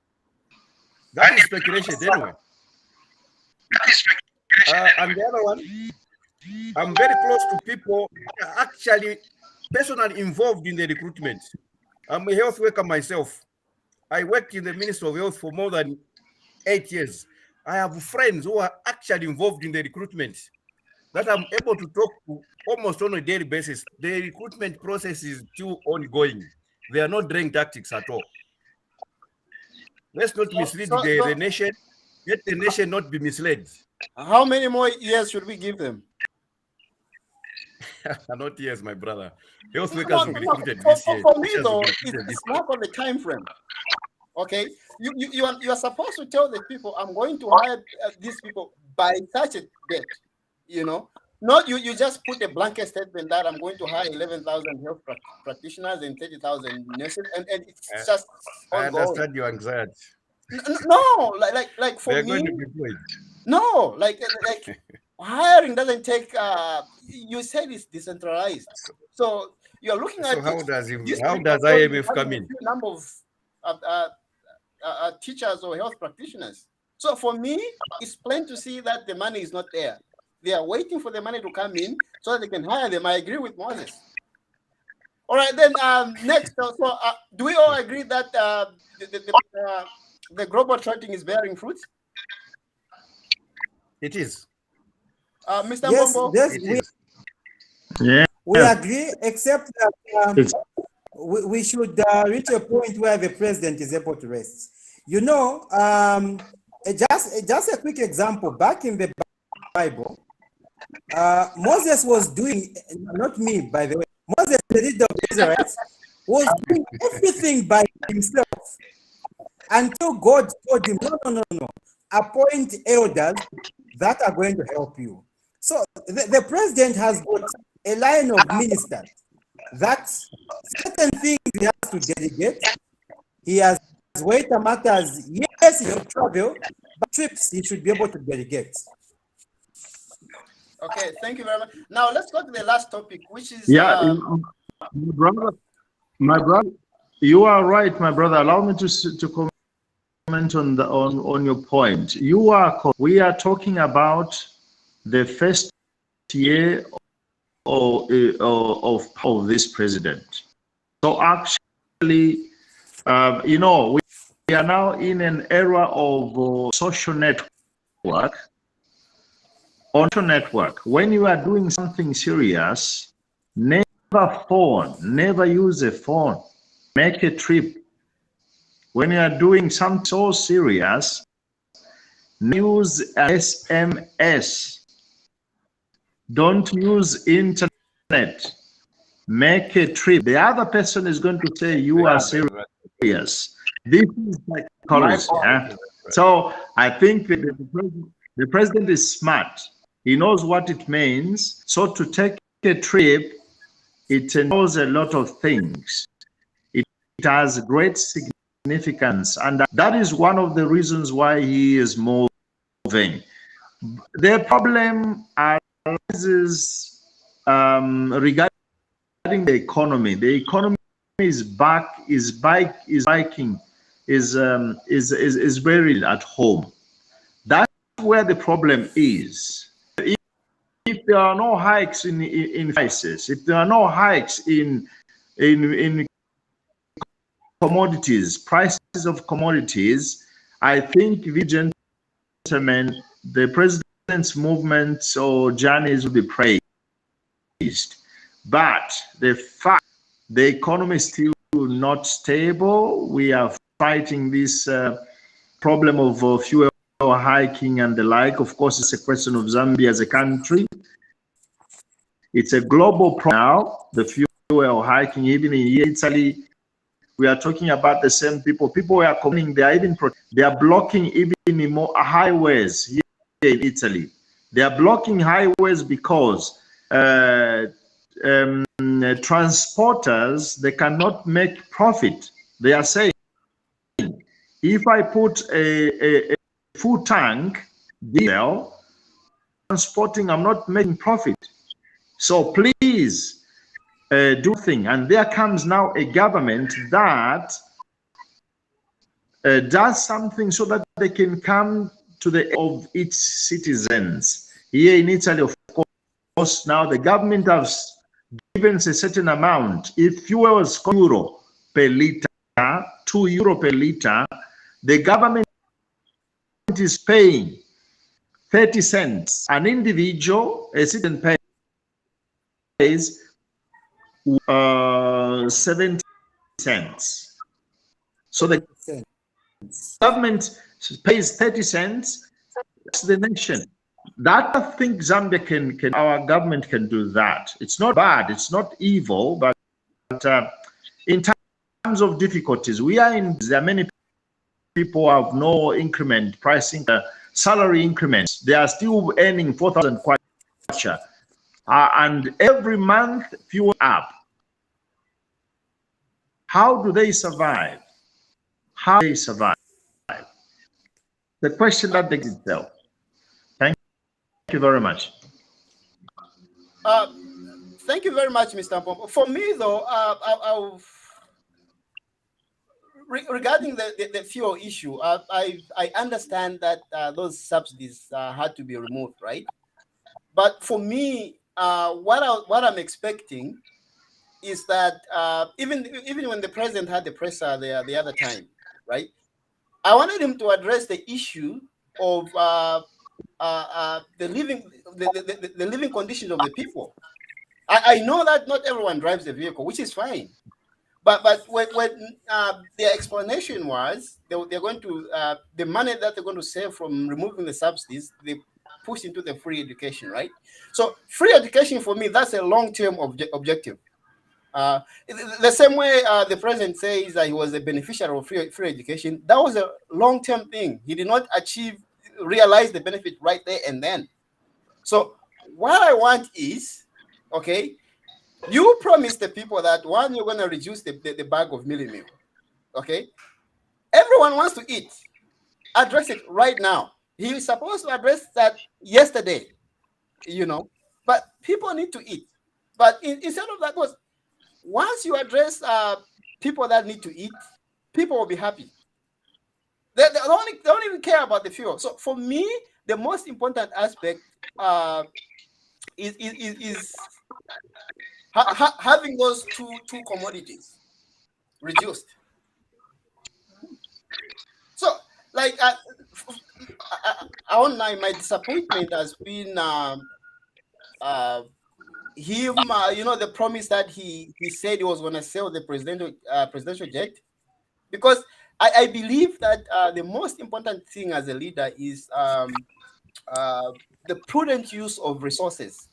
That is speculation anyway. And the other one, I'm very close to people who are actually personally involved in the recruitment. I'm a health worker myself. I worked in the Ministry of Health for more than 8 years. I have friends who are actually involved in the recruitment that I'm able to talk to almost on a daily basis. The recruitment process is still ongoing. They are not draining tactics at all. Let's not mislead the nation. Let the nation not be misled. how many more years should we give them? Not years, my brother. Health workers will be recruited For this year. me Teachers though, will be recruited this it's year. not on the time frame. Okay, you are supposed to tell the people, I'm going to hire these people by such a date. You know, not you just put a blanket statement that I'm going to hire 11,000 health practitioners and 30,000 nurses, and it's just I ongoing. understand your anxiety. No, like for They're me, going to be employed. no, like hiring doesn't take. You said it's decentralized, so you're looking So at how it, does having IMF come a in? few number of teachers or health practitioners. So for me, it's plain to see that the money is not there. They are waiting for the money to come in so that they can hire them. I agree with Moses. All right, then next. So do we all agree that the global trotting is bearing fruit? It is. Mr. Yes, Bombo? yes, It we, is. Yeah. we agree, except that It's- we should reach a point where the president is able to rest. You know, just a quick example. Back in the Bible, Moses was doing, not me, by the way, Moses, the leader of the Israelites, was doing everything by himself until God told him, no, appoint elders that are going to help you. So the president has got a line of ministers that certain things he has to delegate. He has waiter matters. Yes, he should travel, but trips he should be able to delegate. Okay, thank you very much. Now let's go to the last topic, which is my brother, you are right, my brother. Allow me to comment on your point. We are talking about the first year of this president. So actually, we are now in an era of social network. On social network, when you are doing something serious, never use a phone. Make a trip. When you are doing something so serious, use SMS. Don't use internet. make a trip. The other person is going to say you are serious. This is psychology. So I think the president is smart. He knows what it means. So to take a trip, it involves a lot of things. It has great significance, and that is one of the reasons why he is moving. The problem arises regarding the economy. The economy is buried at home. That's where the problem is. If there are no hikes in prices, if there are no hikes in commodities, prices of commodities, I think, gentlemen, the president's movements or journeys will be praised. But the fact the economy is still not stable, we are fighting this problem of fuel hiking and the like. Of course, it's a question of Zambia as a country. It's a global problem now, the fuel hiking. Even in Italy, we are talking about the same people. People are complaining, they are blocking even more highways here in Italy. They are blocking highways because transporters, they cannot make profit. They are saying, if I put a full tank diesel transporting, I'm not making profit. So please do thing. And there comes now a government that does something so that they can come to the aid of its citizens. Here in Italy, of course, now the government has given a certain amount. If fuel was €2 per liter, €2 per liter, the government is paying 30 cents. An individual, a citizen, pays 70 cents. So the government pays 30 cents. That's the nation. That I think Zambia can our government can do that. It's not bad. It's not evil, but in terms of difficulties, there are many people who have no increment pricing, salary increments. They are still earning 4,000 kwacha. And every month fuel up. How do they survive? How do they survive? The question that begs itself. Thank you very much. Thank you very much, Mr. Mpompo. For me, though, regarding the fuel issue, I understand that those subsidies had to be removed, right? But for me, what I'm expecting is that even when the president had the presser the other time, right? I wanted him to address the issue of the living conditions of the people. I know that not everyone drives the vehicle, which is fine. But when their explanation was they're going to the money that they're going to save from removing the subsidies, they push into the free education, right? So free education for me, that's a long-term objective. The same way the president says that he was a beneficiary of free education, that was a long-term thing. He did not realize the benefit right there and then. So what I want is, okay, you promised the people that one, you're going to reduce the bag of meal. Okay, everyone wants to eat. Address it right now. He was supposed to address that yesterday, but people need to eat. But instead of that, once you address people that need to eat, people will be happy. They don't even care about the fuel. So for me, the most important aspect is having those two commodities reduced. So, like, my disappointment has been him, the promise that he said he was going to sell the presidential jet, because I believe that the most important thing as a leader is the prudent use of resources.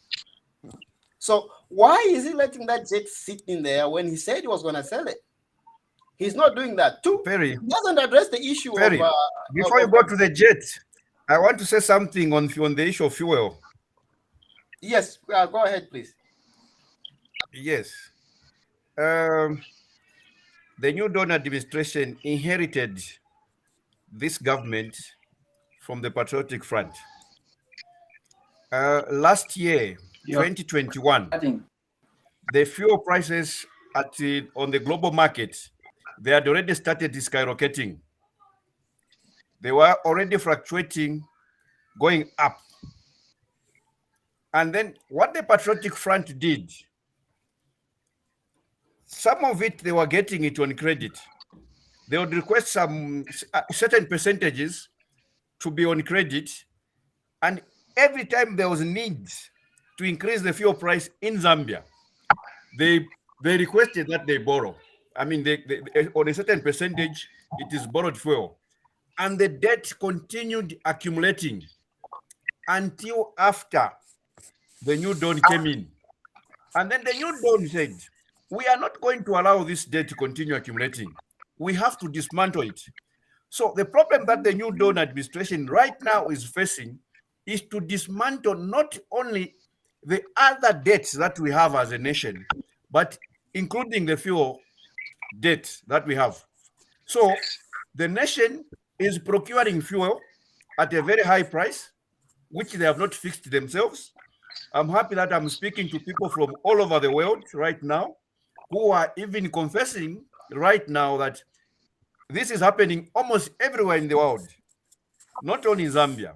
So Why is he letting that jet sit in there when he said he was going to sell it? He's not doing that. Two, Perry, he doesn't address the issue Perry, of. before you go to the jet, I want to say something on the issue of fuel. Yes, go ahead, please. Yes. The new Dawn administration inherited this government from the Patriotic Front. Last year, 2021, the fuel prices on the global market, they had already started skyrocketing. They were already fluctuating, going up. And then what the Patriotic Front did, some of it, they were getting it on credit. They would request some certain percentages to be on credit. And every time there was need to increase the fuel price in Zambia, they requested that they borrow. I mean, they on a certain percentage, it is borrowed fuel. And the debt continued accumulating until after the new Dawn came in. And then the new Dawn said, we are not going to allow this debt to continue accumulating. We have to dismantle it. So the problem that the new Dawn administration right now is facing is to dismantle not only the other debts that we have as a nation, but including the fuel debt that we have. So the nation is procuring fuel at a very high price, which they have not fixed themselves. I'm happy that I'm speaking to people from all over the world right now who are even confessing right now that this is happening almost everywhere in the world, not only in Zambia.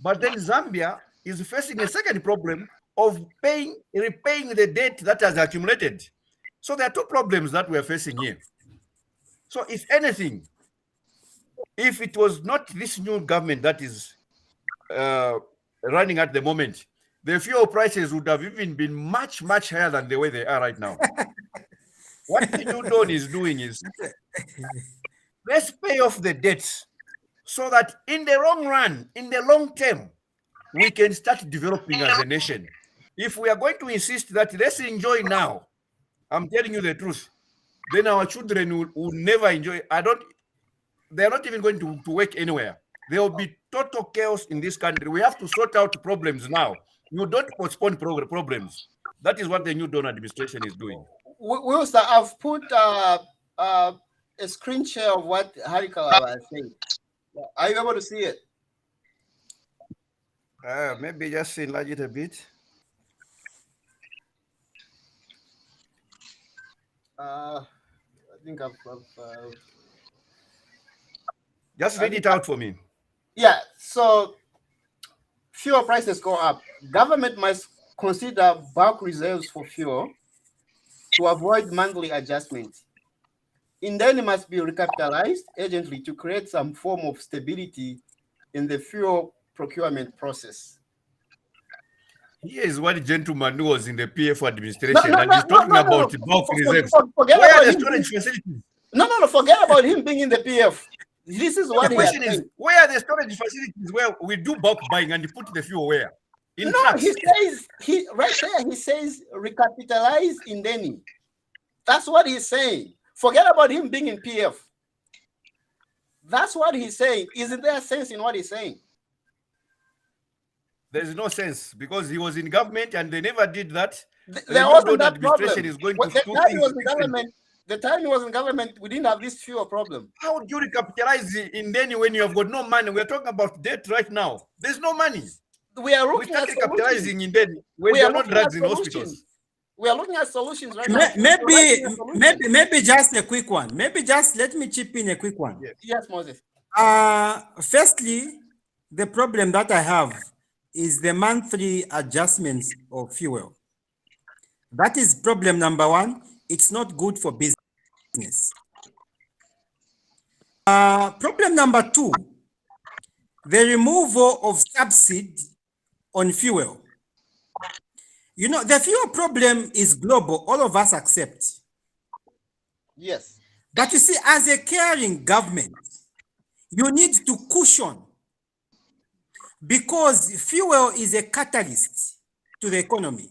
But then Zambia is facing a second problem of repaying the debt that has accumulated. So there are two problems that we're facing here. So if anything, if it was not this new government that is running at the moment, the fuel prices would have even been much, much higher than the way they are right now. What the new Dawn is doing is, let's pay off the debts so that in the long run, in the long term, we can start developing as a nation. If we are going to insist that let's enjoy now, I'm telling you the truth, then our children will never enjoy. They're not even going to work anywhere. There will be total chaos in this country. We have to sort out problems now. You don't postpone problems. That is what the new Dawn administration is doing. Wilson, I've put a screen share of what Harikala was saying. Are you able to see it? Maybe just enlarge it a bit. I think I've just read it out for me. Yeah, so fuel prices go up. Government must consider bulk reserves for fuel to avoid monthly adjustments. Then it must be recapitalized urgently to create some form of stability in the fuel procurement process. Here is one gentleman who was in the PF administration and he's talking about bulk reserves. Forget Where about are the storage facilities? No, forget about him being in the PF. This is what the question is, where are the storage facilities where we do bulk buying and you put the fuel where? In trucks. He says recapitalize in Deni. That's what he's saying. Forget about him being in PF. That's what he's saying. Isn't there sense in what he's saying? There's no sense because he was in government and they never did that. There wasn't that administration problem. is going Well, to the do time he things was in government, the time he was in government, we didn't have this fuel problem. How do you recapitalize in Deni when you have got no money? We're talking about debt right now. There's no money. We are looking at recapitalizing in Deni when there are not drugs in hospitals. We are looking at solutions right now. Maybe just a quick one. Maybe just let me chip in a quick one. Yes, Moses. Firstly, the problem that I have is the monthly adjustments of fuel. That is problem number one. It's not good for business. Problem number two, the removal of subsidy on fuel. You know, the fuel problem is global. All of us accept. Yes. But you see, as a caring government, you need to cushion because fuel is a catalyst to the economy.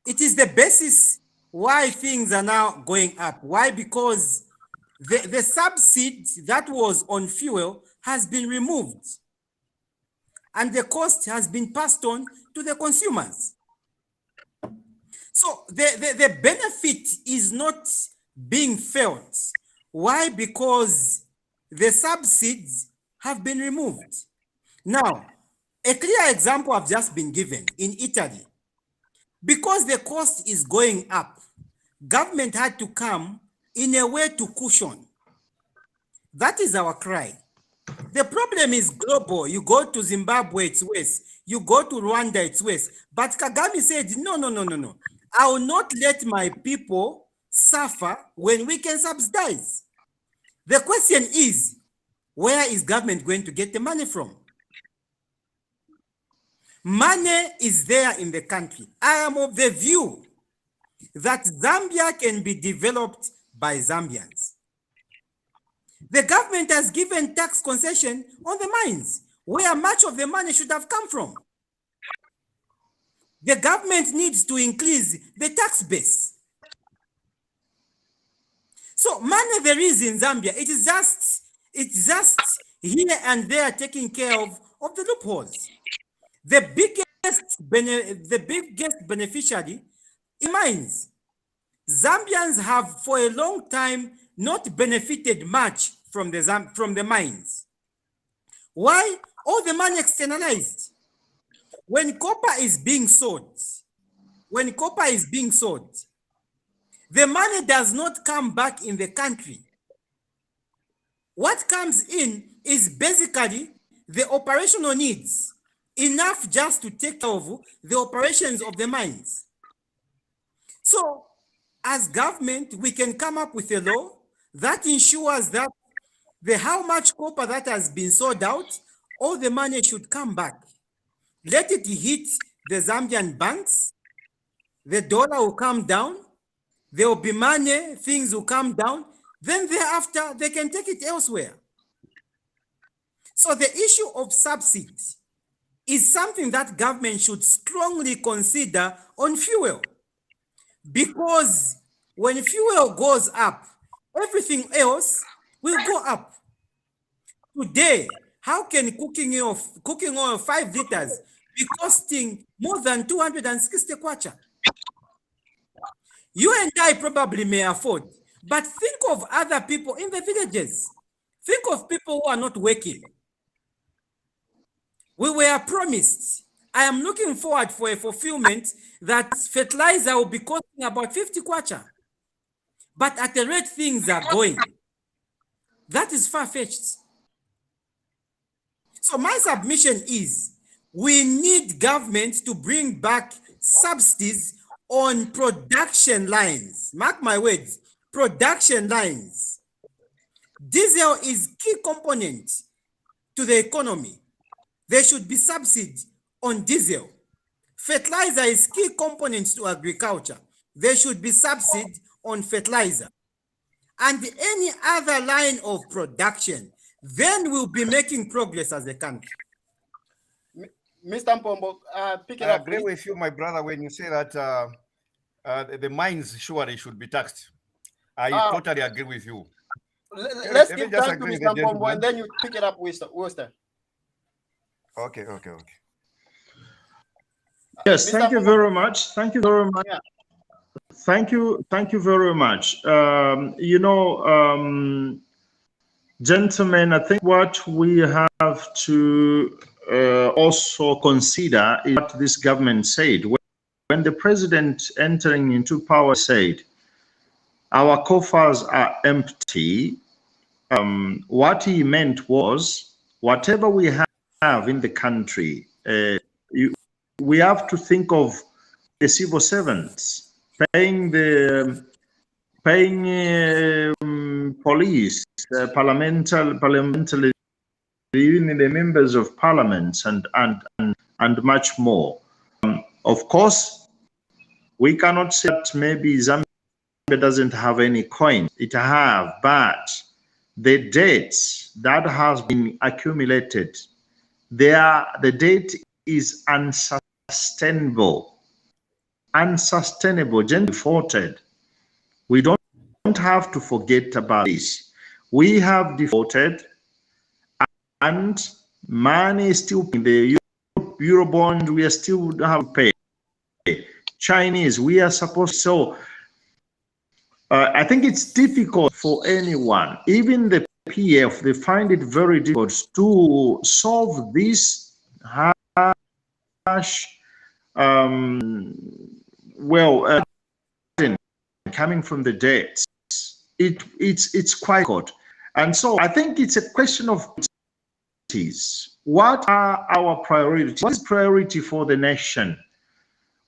It is the basis why things are now going up. Why? Because the subsidy that was on fuel has been removed and the cost has been passed on to the consumers. So the benefit is not being felt. Why? Because the subsidies have been removed. Now, a clear example I've just been given in Italy. Because the cost is going up, government had to come in a way to cushion. That is our cry. The problem is global. You go to Zimbabwe, it's worse. You go to Rwanda, it's worse. But Kagame said, no. I will not let my people suffer when we can subsidize. The question is, where is government going to get the money from? Money is there in the country. I am of the view that Zambia can be developed by Zambians. The government has given tax concession on the mines, where much of the money should have come from. The government needs to increase the tax base. So money there is in Zambia. It's just here and there taking care of the loopholes. The biggest beneficiary in mines. Zambians have for a long time not benefited much from the mines. Why? All the money externalized. When copper is being sold, the money does not come back in the country. What comes in is basically the operational needs, enough just to take care of the operations of the mines. So, as government, we can come up with a law that ensures that how much copper that has been sold out, all the money should come back. Let it hit the Zambian banks, the dollar will come down, there will be money, things will come down, then thereafter they can take it elsewhere. So the issue of subsidies is something that government should strongly consider on fuel. Because when fuel goes up, everything else will go up. Today, how can cooking oil 5 liters be costing more than 260 kwacha? You and I probably may afford, but think of other people in the villages. Think of people who are not working. We were promised. I am looking forward for a fulfillment that fertilizer will be costing about 50 kwacha. But at the rate things are going, that is far-fetched. So my submission is, we need government to bring back subsidies on production lines. Mark my words, production lines. Diesel is key component to the economy. There should be subsidy on diesel. Fertilizer is key component to agriculture. There should be subsidy on fertilizer. And any other line of production, then we'll be making progress as a country. Mr. Mpombo, pick it I up. agree Please. with you, my brother, when you say that the mines surely should be taxed. I totally agree with you. Let's Let me give just time to agree with Mr. the Mpombo gentleman. and then you pick it up, Worcester. Okay. Yes, Mr. thank you Mpombo. very much. Thank you very much. Yeah. Thank you very much. Gentlemen, I think what we have to also consider is what this government said. When the president entering into power said, our coffers are empty, what he meant was, whatever we have in the country, we have to think of the civil servants, paying police, parliamentary, even the members of parliaments, and much more. Of course, we cannot say that maybe Zambia doesn't have any coin. It have, but the debts that has been accumulated, the debt is unsustainable. unsustainable, defaulted. We don't have to forget about this. We have defaulted, and money is still in the Eurobond. We are still have to pay. Chinese, we are supposed to. So I think it's difficult for anyone, even the PF, they find it very difficult to solve this harsh, coming from the debts. It's quite good. And so I think it's a question of priorities. What are our priorities? What is priority for the nation?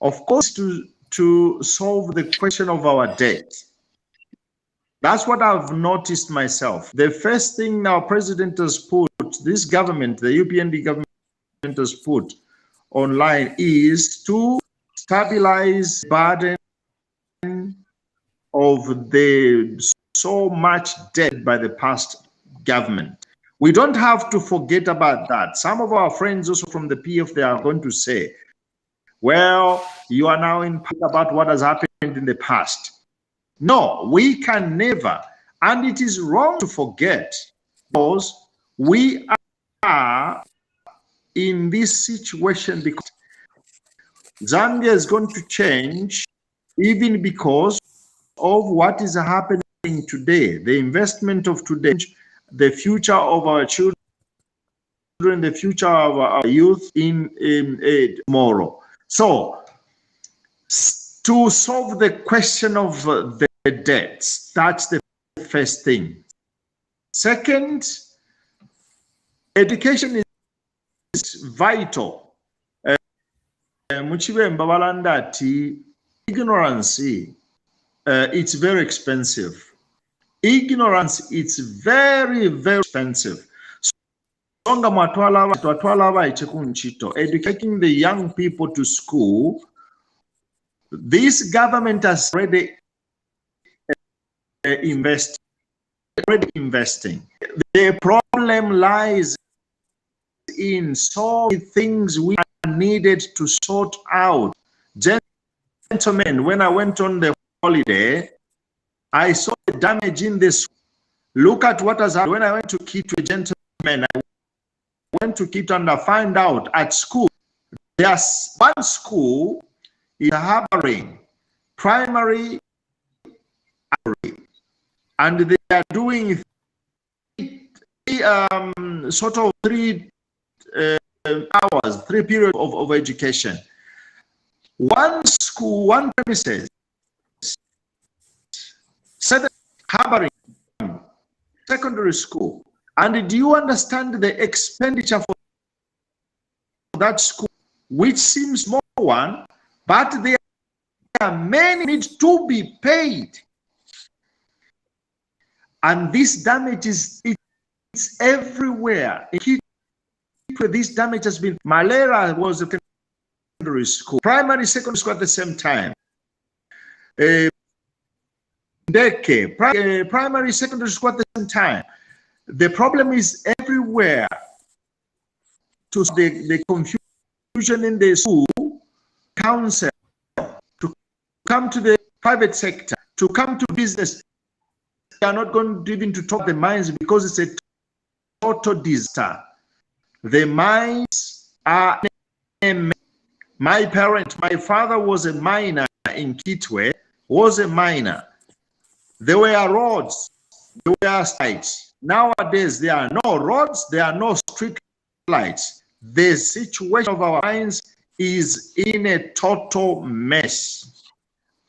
Of course, to solve the question of our debt. That's what I've noticed myself. The first thing our president has put, this government, the UPND government has put online, is to stabilize the burden of the so much debt by the past government. We don't have to forget about that. Some of our friends also from the PF, they are going to say, well, you are now in about what has happened in the past. No, we can never, and it is wrong to forget, because we are in this situation because Zambia is going to change, even because of what is happening today, the investment of today, the future of our children, the future of our youth in tomorrow. So, to solve the question of the debts, that's the first thing. Second, education is vital. Muchibemba balandati, ignorance, it's very expensive. Ignorance, it's very, very expensive. Educating the young people to school, this government has already investing. The problem lies in so many things we are needed to sort out. Gentlemen, when I went on the holiday, I saw the damage in this. Look at what has happened. When I went to Kitwe, gentlemen, I went to Kitwe and I find out at school, there's one school is harboring primary, and they are doing sort of 3 hours, 3 periods of education. One school, one premises, 7 harboring secondary school. And do you understand the expenditure for that school, which seems small one, but there are many need to be paid. And this damage it's everywhere. This damage has been, Malera was a secondary school, primary, secondary school at the same time. Primary, secondary school at the same time. The problem is everywhere. To the confusion in the school, council, to come to the private sector, to come to business. They are not going to even to talk the mines because it's a total disaster. The mines are, my father was a miner in Kitwe, was a miner. There were roads, there were sites. Nowadays, there are no roads, there are no street lights. The situation of our mines is in a total mess.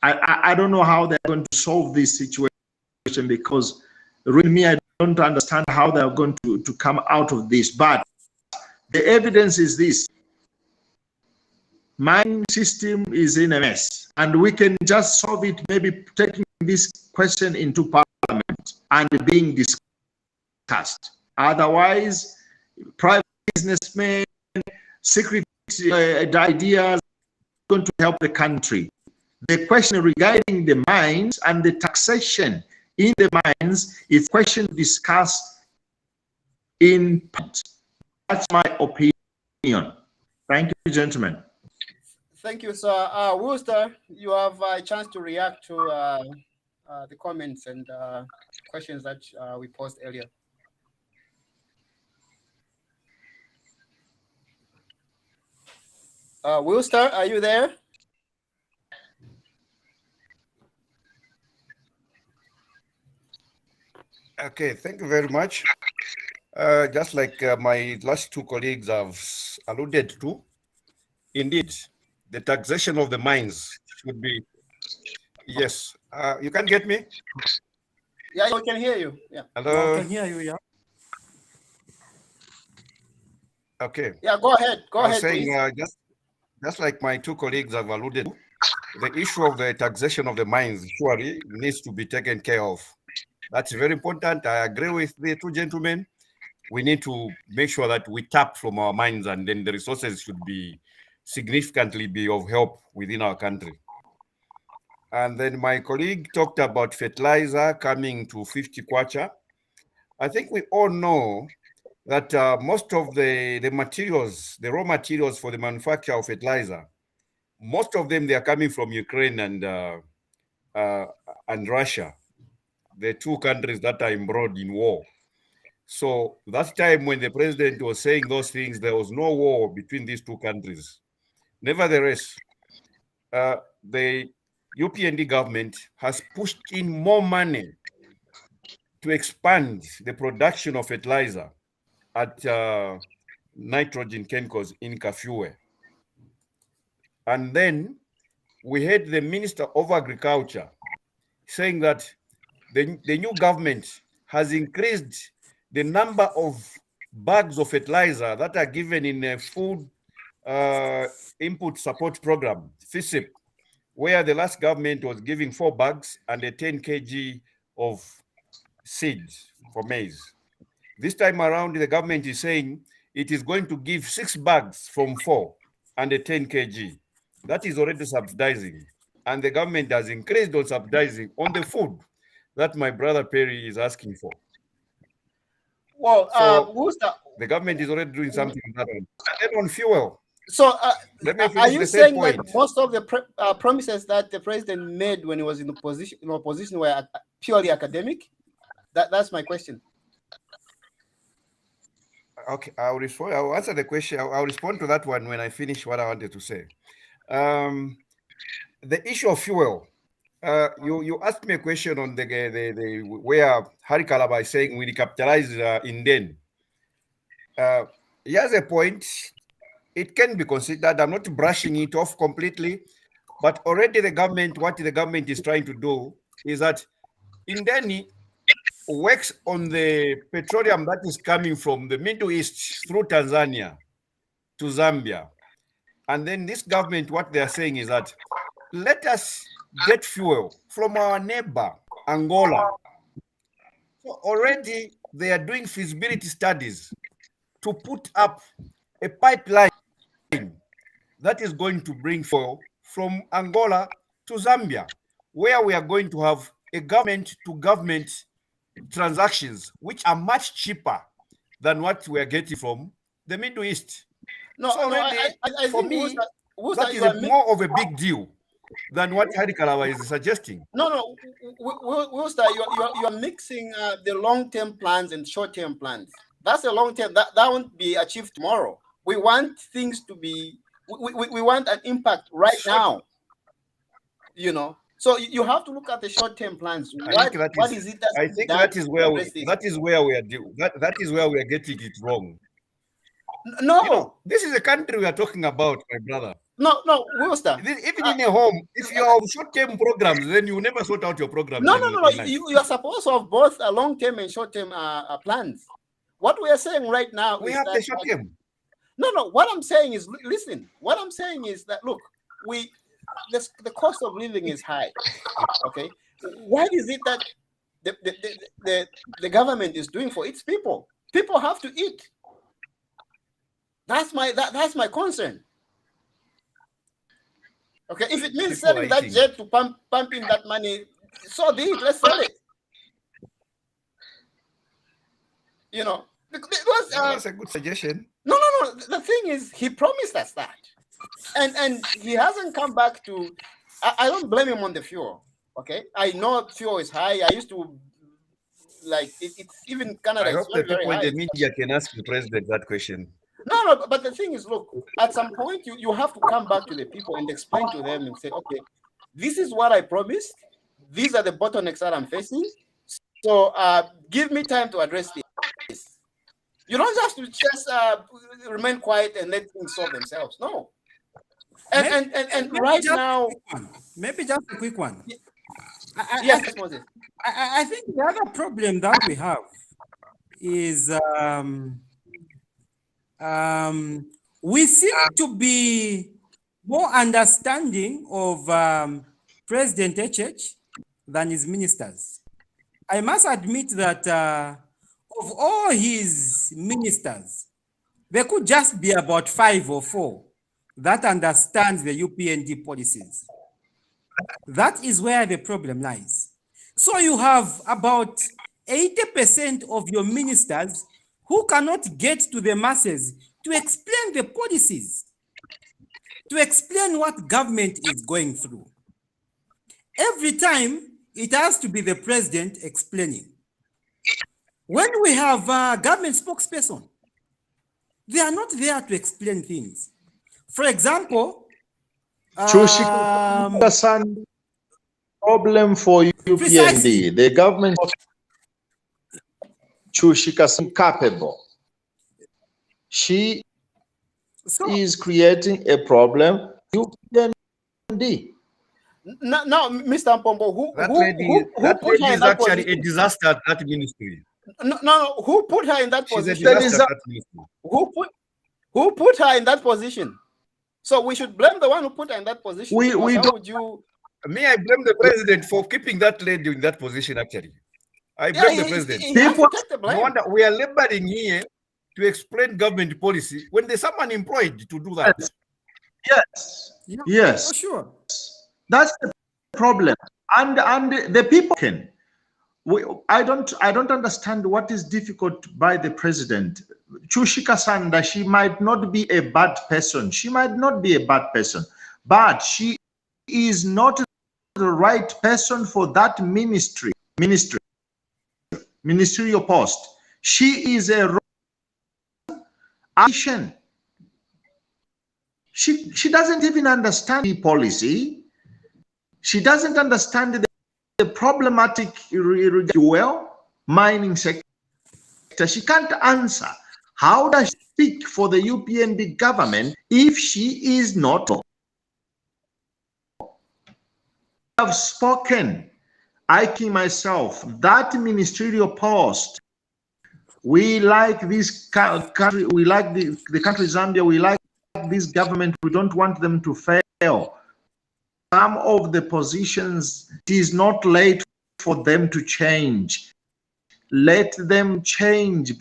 I don't know how they're going to solve this situation, because really me, I don't understand how they're going to come out of this. But the evidence is this: mine system is in a mess, and we can just solve it maybe taking this question into parliament and being discussed. Otherwise, private businessmen, secret ideas are going to help the country. The question regarding the mines and the taxation in the mines is a question discussed in part. That's my opinion. Thank you, gentlemen. Thank you, sir. Wooster, you have a chance to react to the comments and questions that we posed earlier. Wooster, are you there? Okay, thank you very much. Just like my last two colleagues have alluded to, indeed, the taxation of the mines should be. Yes, you can get me? Yeah, we can hear you. Yeah. I Hello? can hear you, yeah. Okay. Yeah, go ahead. Go I was ahead, saying, please. just like my two colleagues have alluded to, the issue of the taxation of the mines surely needs to be taken care of. That's very important. I agree with the two gentlemen. We need to make sure that we tap from our mines, and then the resources should be significantly be of help within our country. And then my colleague talked about fertilizer coming to 50 kwacha. I think we all know that most of the materials, the raw materials for the manufacture of fertilizer, most of them, they are coming from Ukraine and Russia, the two countries that are embroiled in war. So that time when the president was saying those things, there was no war between these two countries. Nevertheless, the UPND government has pushed in more money to expand the production of fertilizer at nitrogen chemicals in Kafue. And then we had the Minister of Agriculture saying that the new government has increased the number of bags of fertilizer that are given in a food input support program, FISIP, where the last government was giving 4 bags and a 10 kg of seeds for maize. This time around, the government is saying it is going to give 6 bags from 4 and a 10 kg. That is already subsidizing. And the government has increased on subsidizing on the food that my brother Perry is asking for. Well, So Wooster, the government is already doing something on that one. And then on fuel, so let me are finish you the saying third that point. most of the promises that the president made when he was in opposition were purely academic? That's my question. Okay, I'll respond. I'll answer the question. I'll respond to that one when I finish what I wanted to say. The issue of fuel. You asked me a question on the where Hari Kalaba is saying we recapitalize Inden. Here's a point. It can be considered. I'm not brushing it off completely, but already what the government is trying to do is that Indeni works on the petroleum that is coming from the Middle East through Tanzania to Zambia. And then this government, what they are saying is that let us get fuel from our neighbor, Angola. So already they are doing feasibility studies to put up a pipeline that is going to bring fuel from Angola to Zambia, where we are going to have a government-to-government transactions, which are much cheaper than what we are getting from the Middle East. No, so already, I for think me, Wooster, that is more of a big deal than what Hari Kalawa is suggesting. No, Wooster, you're mixing the long-term plans and short-term plans. That's a long-term. That won't be achieved tomorrow. We want things to be. We want an impact right now. You know, so you have to look at the short-term plans. What is it that's I think done that is where we are getting it wrong. No, you know, this is a country we are talking about, my brother. No, Wooster. Even in a home, if you have short-term programs, then you never sort out your programs. No. You are supposed to have both a long-term and short-term plans. What we are saying right now we is have that, the short-term. No. What I'm saying is, listen. What I'm saying is that look, the cost of living is high. Okay, what is it that the government is doing for its people? People have to eat. That's my concern. Okay, if it means selling that jet to pump in that money, so be it. Let's sell it. You know, that's a good suggestion. No. The thing is, he promised us that. And he hasn't come back to. I don't blame him on the fuel. Okay, I know fuel is high. I used to like it's even Canada. I It's hope the very people in high. the media can ask the president that question. No, but the thing is, look, at some point you have to come back to the people and explain to them and say, okay, this is what I promised. These are the bottlenecks that I'm facing. So give me time to address this. You don't have to just remain quiet and let things solve themselves. No. And Maybe right just a now, quick one. Maybe just a quick one. yes, Moses. I think the other problem that we have is we seem to be more understanding of President HH than his ministers. I must admit that of all his ministers, there could just be about 5 or 4 that understand the UPND policies. That is where the problem lies. So you have about 80% of your ministers who cannot get to the masses to explain the policies, to explain what government is going through. Every time it has to be the president explaining. When we have a government spokesperson, they are not there to explain things. For example, Chushika problem for UPND. Precisely. The government Chushika is incapable. She is creating a problem. UPND. Now, Mr. Mpombo, That who lady put her in is that actually a position? disaster at that ministry. No, who put her in that She's a position? disaster at that ministry. Who put her in that position? So we should blame the one who put her in that position. We How don't. would you? Me, I blame the president for keeping that lady in that position, actually. I blame the president. He has to take the No blame. wonder we are laboring here to explain government policy when there's someone employed to do that. Yes. Yeah, Yes. for sure. That's the problem. And the people can. I don't understand what is difficult by the president. Chushika Sanda, she might not be a bad person. She might not be a bad person, but she is not the right person for that ministerial post. She is a Asian. She doesn't even understand the policy. She doesn't understand the problematic fuel mining sector. She can't answer. How does she speak for the UPND government if she is not? I have spoken. I keep myself that ministerial post. We like this country. We like the country Zambia. We like this government. We don't want them to fail. Some of the positions, it is not late for them to change. Let them change,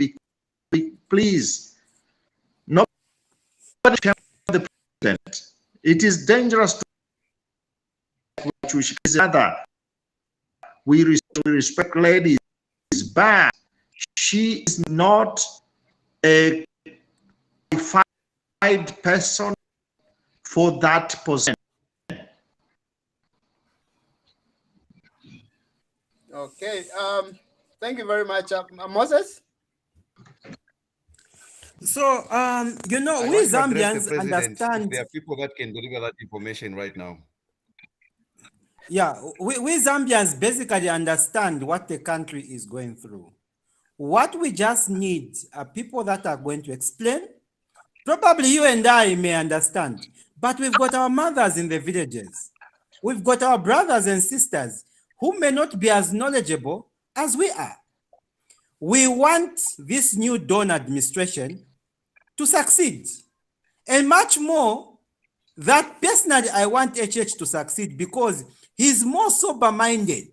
please. Nobody can the president. It is dangerous to other. We respect ladies, but she is not a qualified person for that position. Okay. Thank you very much, Moses. So, you know, I we want to address the Zambians president if understand. there are people that can deliver that information right now. Yeah, we Zambians basically understand what the country is going through. What we just need are people that are going to explain. Probably you and I may understand, but we've got our mothers in the villages. We've got our brothers and sisters who may not be as knowledgeable as we are. We want this new Dawn administration to succeed. And much more, that personally I want HH to succeed because he's more sober-minded.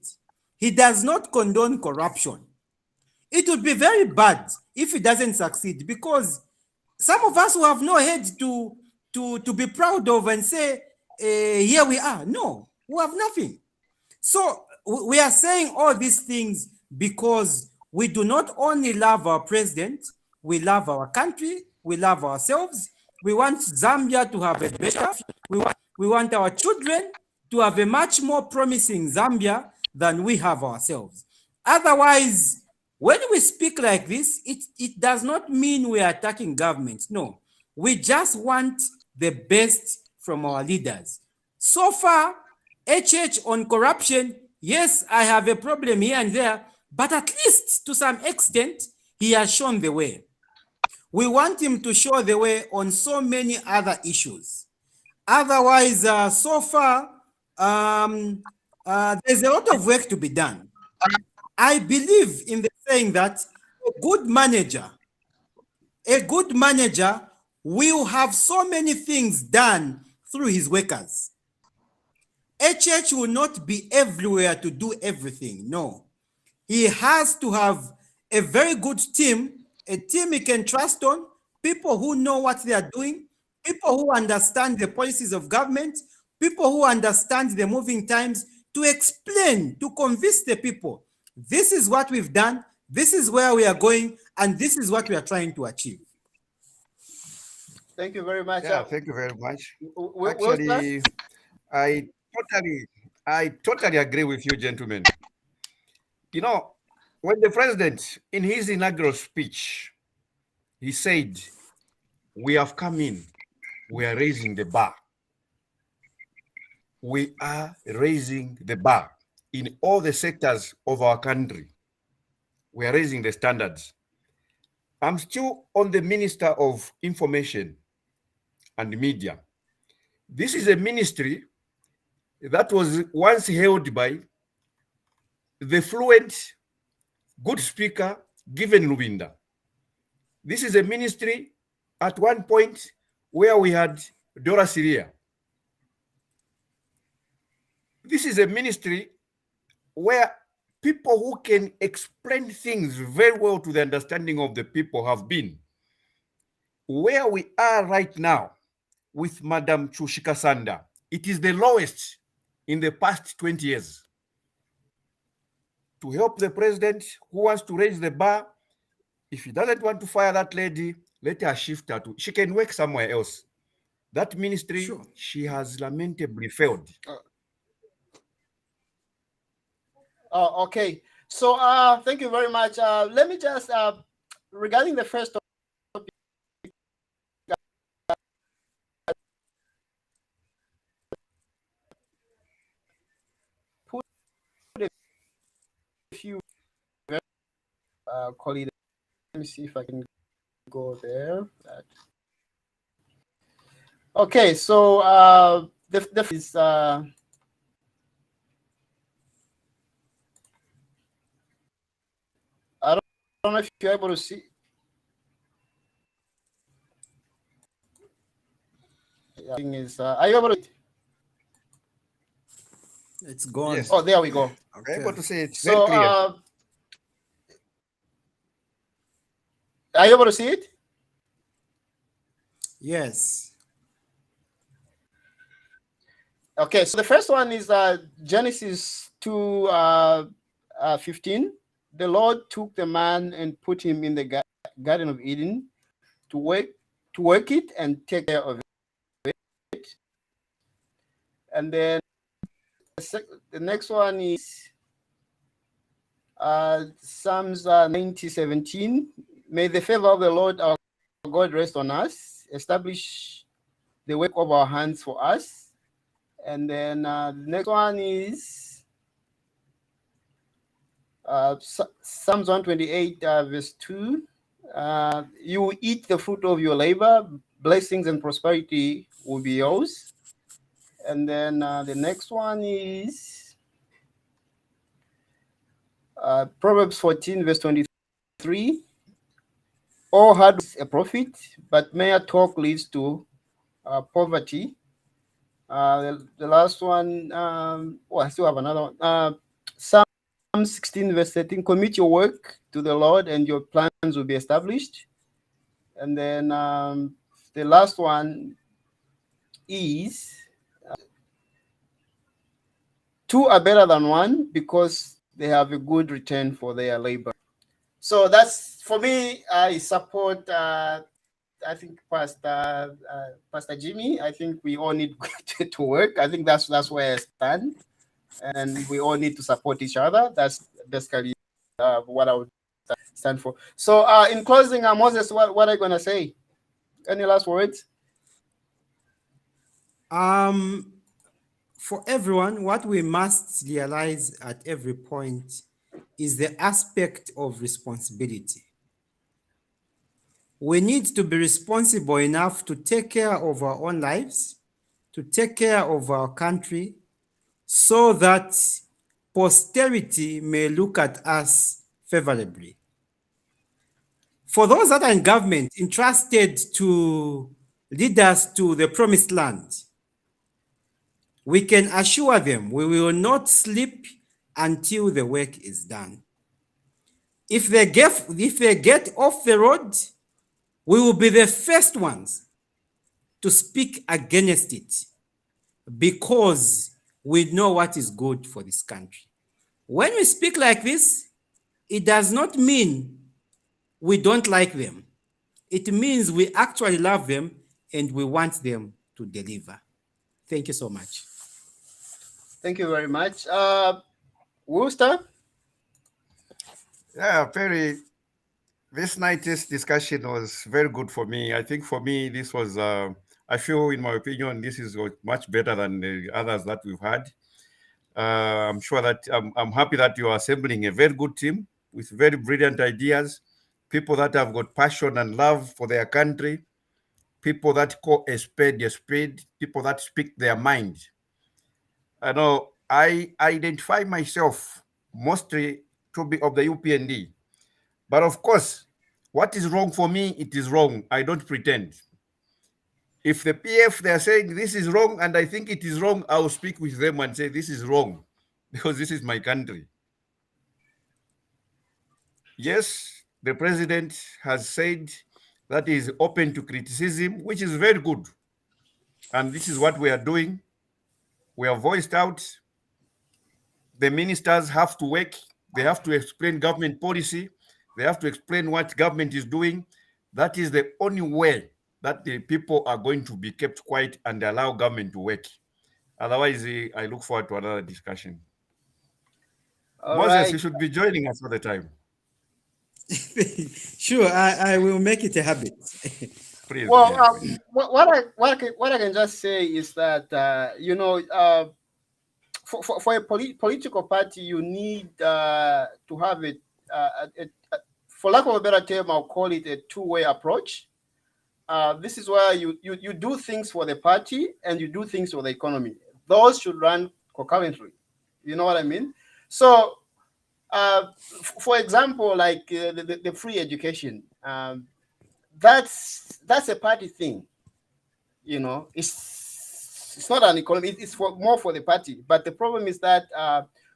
He does not condone corruption. It would be very bad if he doesn't succeed because some of us who have no head to be proud of and say, here we are. No, we have nothing. So we are saying all these things because we do not only love our president, we love our country, we love ourselves, We want Zambia to have a better. We want our children to have a much more promising Zambia than we have ourselves. Otherwise, when we speak like this, it does not mean we are attacking government. No, we just want the best from our leaders. So far, HH on corruption, yes, I have a problem here and there, but at least to some extent, he has shown the way. We want him to show the way on so many other issues. Otherwise, so far, there's a lot of work to be done. I believe in the saying that a good manager will have so many things done through his workers. HH will not be everywhere to do everything. No, he has to have a very good team, a team he can trust on, people who know what they are doing, people who understand the policies of government, people who understand the moving times, to explain, to convince the people, this is what we've done, this is where we are going, and this is what we are trying to achieve. Thank you very much. Yeah, thank you very much. Well, Actually, I totally agree with you, gentlemen. You know, when the president, in his inaugural speech, he said, we have come in, we are raising the bar. We are raising the bar in all the sectors of our country. We are raising the standards. I'm still on the Minister of Information and Media. This is a ministry that was once held by the fluent, good speaker, Given Lubinda. This is a ministry at one point where we had Dora Syria. This is a ministry where people who can explain things very well to the understanding of the people have been. Where we are right now with Madam Chushika Sanda, it is the lowest in the past 20 years. To help the president who wants to raise the bar, if he doesn't want to fire that lady, let her shift her to, she can work somewhere else. That ministry, sure, she has lamentably failed. Okay. So thank you very much. Let me just, regarding the first topic, put a few call it. Let me see if I can go there. Okay, so the is I don't know if you're able to see. Thing is, are you able to? It's gone. Yes. Oh, there we go. I'm able to see it. So, very clear. Are you able to see it? Yes. Okay, so the first one is Genesis 2:15. The Lord took the man and put him in the Garden of Eden to work it and take care of it. And then the next one is Psalms 90:17. May the favor of the Lord our God rest on us, establish the work of our hands for us. And then the next one is Psalms 128, verse 2. You will eat the fruit of your labor, blessings and prosperity will be yours. And then the next one is Proverbs 14, verse 23. All hard work is a profit, but mere talk leads to poverty. The last one, I still have another one. Psalm 16, verse 13. Commit your work to the Lord, and your plans will be established. And then the last one is two are better than one because they have a good return for their labor. So that's, for me, I support Pastor Jimmy, I think we all need to work. I think that's where I stand, and we all need to support each other. That's basically what I would stand for. So, in closing, Moses, what are you gonna say? Any last words? For everyone, what we must realize at every point is the aspect of responsibility. We need to be responsible enough to take care of our own lives, to take care of our country, so that posterity may look at us favorably. For those that are in government, entrusted to lead us to the promised land, we can assure them we will not sleep until the work is done. If they get off the road, we will be the first ones to speak against it, because we know what is good for this country. When we speak like this, it does not mean we don't like them. It means we actually love them and we want them to deliver. Thank you so much. Thank you very much. Wooster? Yeah, Perry, this night's discussion was very good for me. I think for me, this was, I feel, in my opinion, this is much better than the others that we've had. I'm sure that I'm happy that you are assembling a very good team with very brilliant ideas, people that have got passion and love for their country, people that call a spade, people that speak their mind. I know I identify myself mostly to be of the UPND. But of course, what is wrong for me, it is wrong. I don't pretend. If the PF, they're saying this is wrong and I think it is wrong, I will speak with them and say this is wrong because this is my country. Yes, the president has said that he is open to criticism, which is very good. And this is what we are doing. We are voiced out. The ministers have to work. They have to explain government policy. They have to explain what government is doing. That is the only way that the people are going to be kept quiet and allow government to work. Otherwise, I look forward to another discussion. All Moses, right. you should be joining us all the time. Sure, I will make it a habit. Please. Well, Yeah. what I can just say is that for a political party, you need to have it, for lack of a better term, I'll call it a two-way approach. This is where you do things for the party and you do things for the economy. Those should run concurrently. You know what I mean? So, for example, like the free education, that's a party thing. It's not an economy. It's more for the party. But the problem is that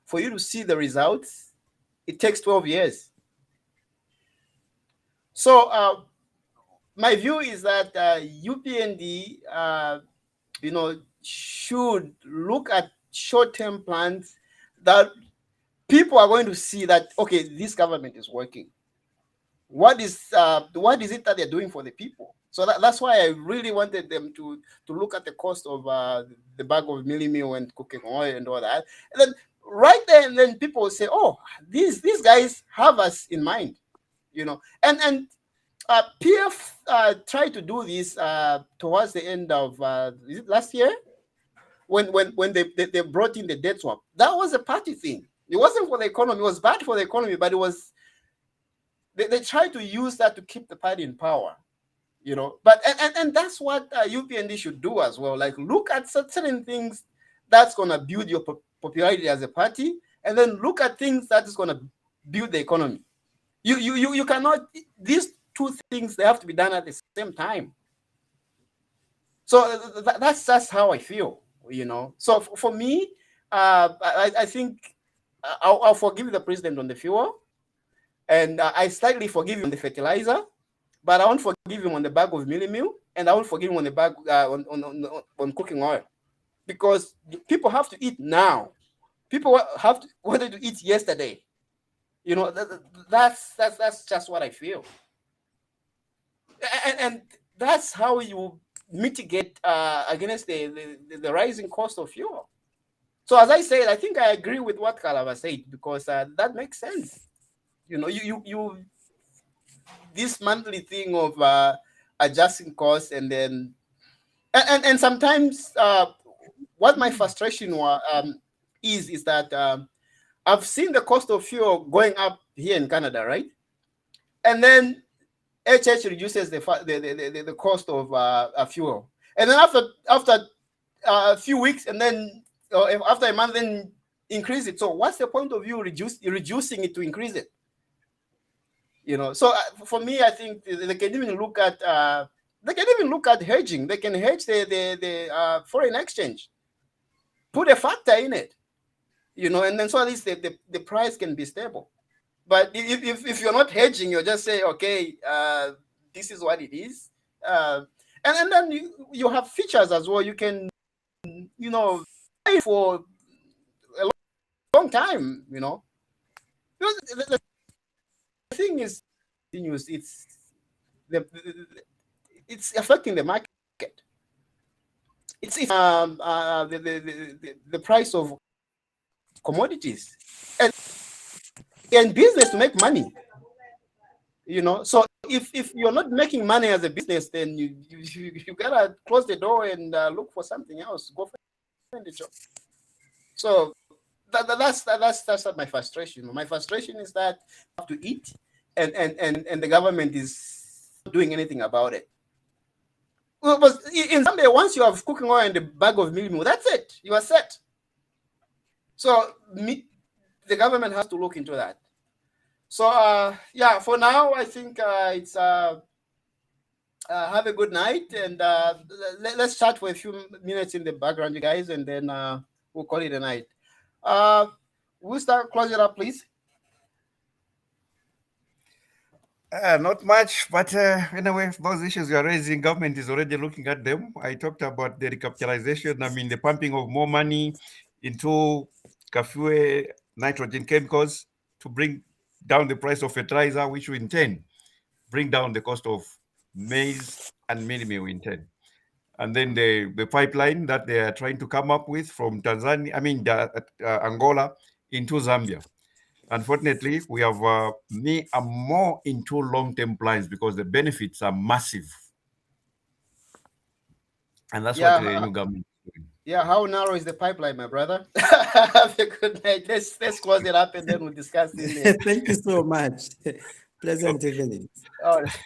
for you to see the results, it takes 12 years. So my view is that UPND, should look at short-term plans that people are going to see that, okay, this government is working. What is it that they're doing for the people? So that's why I really wanted them to look at the cost of the bag of mealie meal and cooking oil and all that. And then right there, and then people will say, oh, these guys have us in mind, And PF tried to do this towards the end of last year when they brought in the debt swap. That was a party thing. It wasn't for the economy. It was bad for the economy, but it was. They tried to use that to keep the party in power, But and that's what UPND should do as well. Like look at certain things that's gonna build your popularity as a party, and then look at things that is gonna build the economy. You cannot. These two things, they have to be done at the same time. So that's just how I feel, So for me, I think I'll forgive the president on the fuel. And I slightly forgive him on the fertilizer, but I won't forgive him on the bag of mealie meal, and I won't forgive him on the bag on cooking oil, because people have to eat now. People wanted to eat yesterday. That's just what I feel. And that's how you mitigate against the rising cost of fuel. So as I said, I think I agree with what Kalava said, because that makes sense. You know, you this monthly thing of adjusting costs, and then and sometimes what my frustration is that I've seen the cost of fuel going up here in Canada, right? And then HH reduces the cost of fuel, and then after a few weeks, and then after a month, then increase it. So what's the point of you reducing it to increase it? You know, so for me, I think they can even look at hedging. They can hedge the foreign exchange, put a factor in it, you know, and then so at least the price can be stable. But if you're not hedging, you just say, okay, this is what it is, and then you have features as well. You can, you know, buy for a long time, you know. Because the thing is, it's affecting the market. It's the price of commodities, and business to make money. You know, so if you're not making money as a business, then you gotta close the door and look for something else. Go find a job. So that's not my frustration. My frustration is that I have to eat, and the government is not doing anything about it. Well, but in Zambia, once you have cooking oil and a bag of meal, that's it. You are set. So the government has to look into that. So yeah, for now, I think it's have a good night, and let's chat for a few minutes in the background, you guys, and then we'll call it a night. We'll start closing it up, please. Not much, but anyway, those issues you are raising, government is already looking at them. I talked about the recapitalization. I mean, the pumping of more money into Kafue nitrogen chemicals to bring down the price of fertilizer, which will in turn bring down the cost of maize and mini meal in turn. And then the pipeline that they are trying to come up with from Tanzania, I mean, Angola into Zambia. Unfortunately, we have me are more into long-term plans because the benefits are massive, and that's what the new government is doing. Yeah, how narrow is the pipeline, my brother? Have a good night. Let's close it up, and then we'll discuss it. Thank you so much. Pleasant evening. Oh.